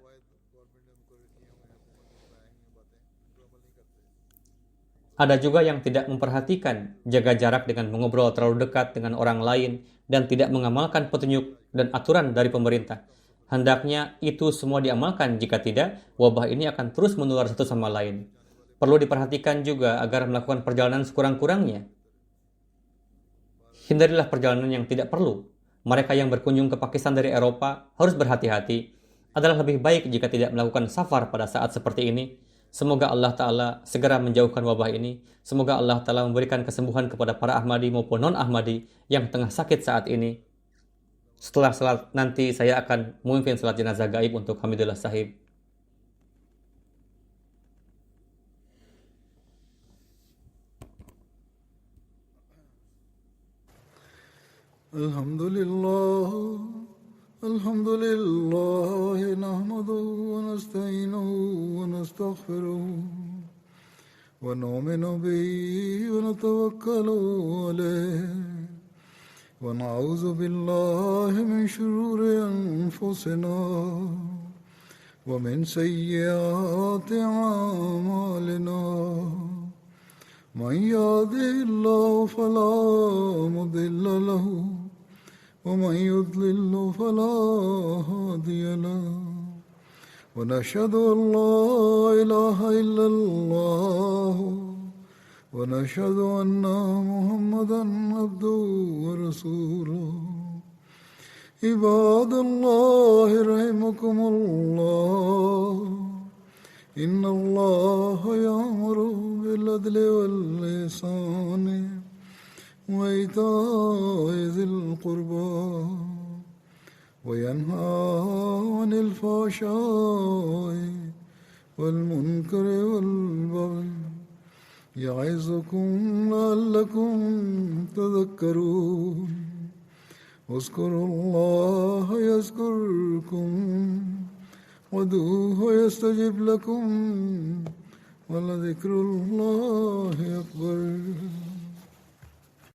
Ada juga yang tidak memperhatikan, jaga jarak dengan mengobrol terlalu dekat dengan orang lain, dan tidak mengamalkan petunjuk dan aturan dari pemerintah. Hendaknya itu semua diamalkan, jika tidak, wabah ini akan terus menular satu sama lain. Perlu diperhatikan juga agar melakukan perjalanan sekurang-kurangnya. Hindarilah perjalanan yang tidak perlu. Mereka yang berkunjung ke Pakistan dari Eropa harus berhati-hati. Adalah lebih baik jika tidak melakukan safar pada saat seperti ini. Semoga Allah Ta'ala segera menjauhkan wabah ini. Semoga Allah Ta'ala memberikan kesembuhan kepada para Ahmadi maupun non-Ahmadi yang tengah sakit saat ini. Setelah salat nanti saya akan memimpin salat jenazah gaib untuk Hamidullah Sahib. الحمد لله نحمده ونستعينه ونستغفره ونؤمن به ونتوكل عليه ونعوذ بالله من شرور أنفسنا ومن سيئات أعمالنا من يهده الله فلا مضل له ومن يضلل فلا هادي له ونشهد أن لا إله إلا الله ونشهد أن محمدا عبده ورسوله عباد الله رحمكم الله إن الله يأمر بالعدل والإحسان وإيتاء ذي القربى وينهى عن الفحشاء والمنكر والبغي يعظكم لعلكم تذكرون اذكروا الله يذكركم وادعوه يستجب لكم ولذكر الله أكبر.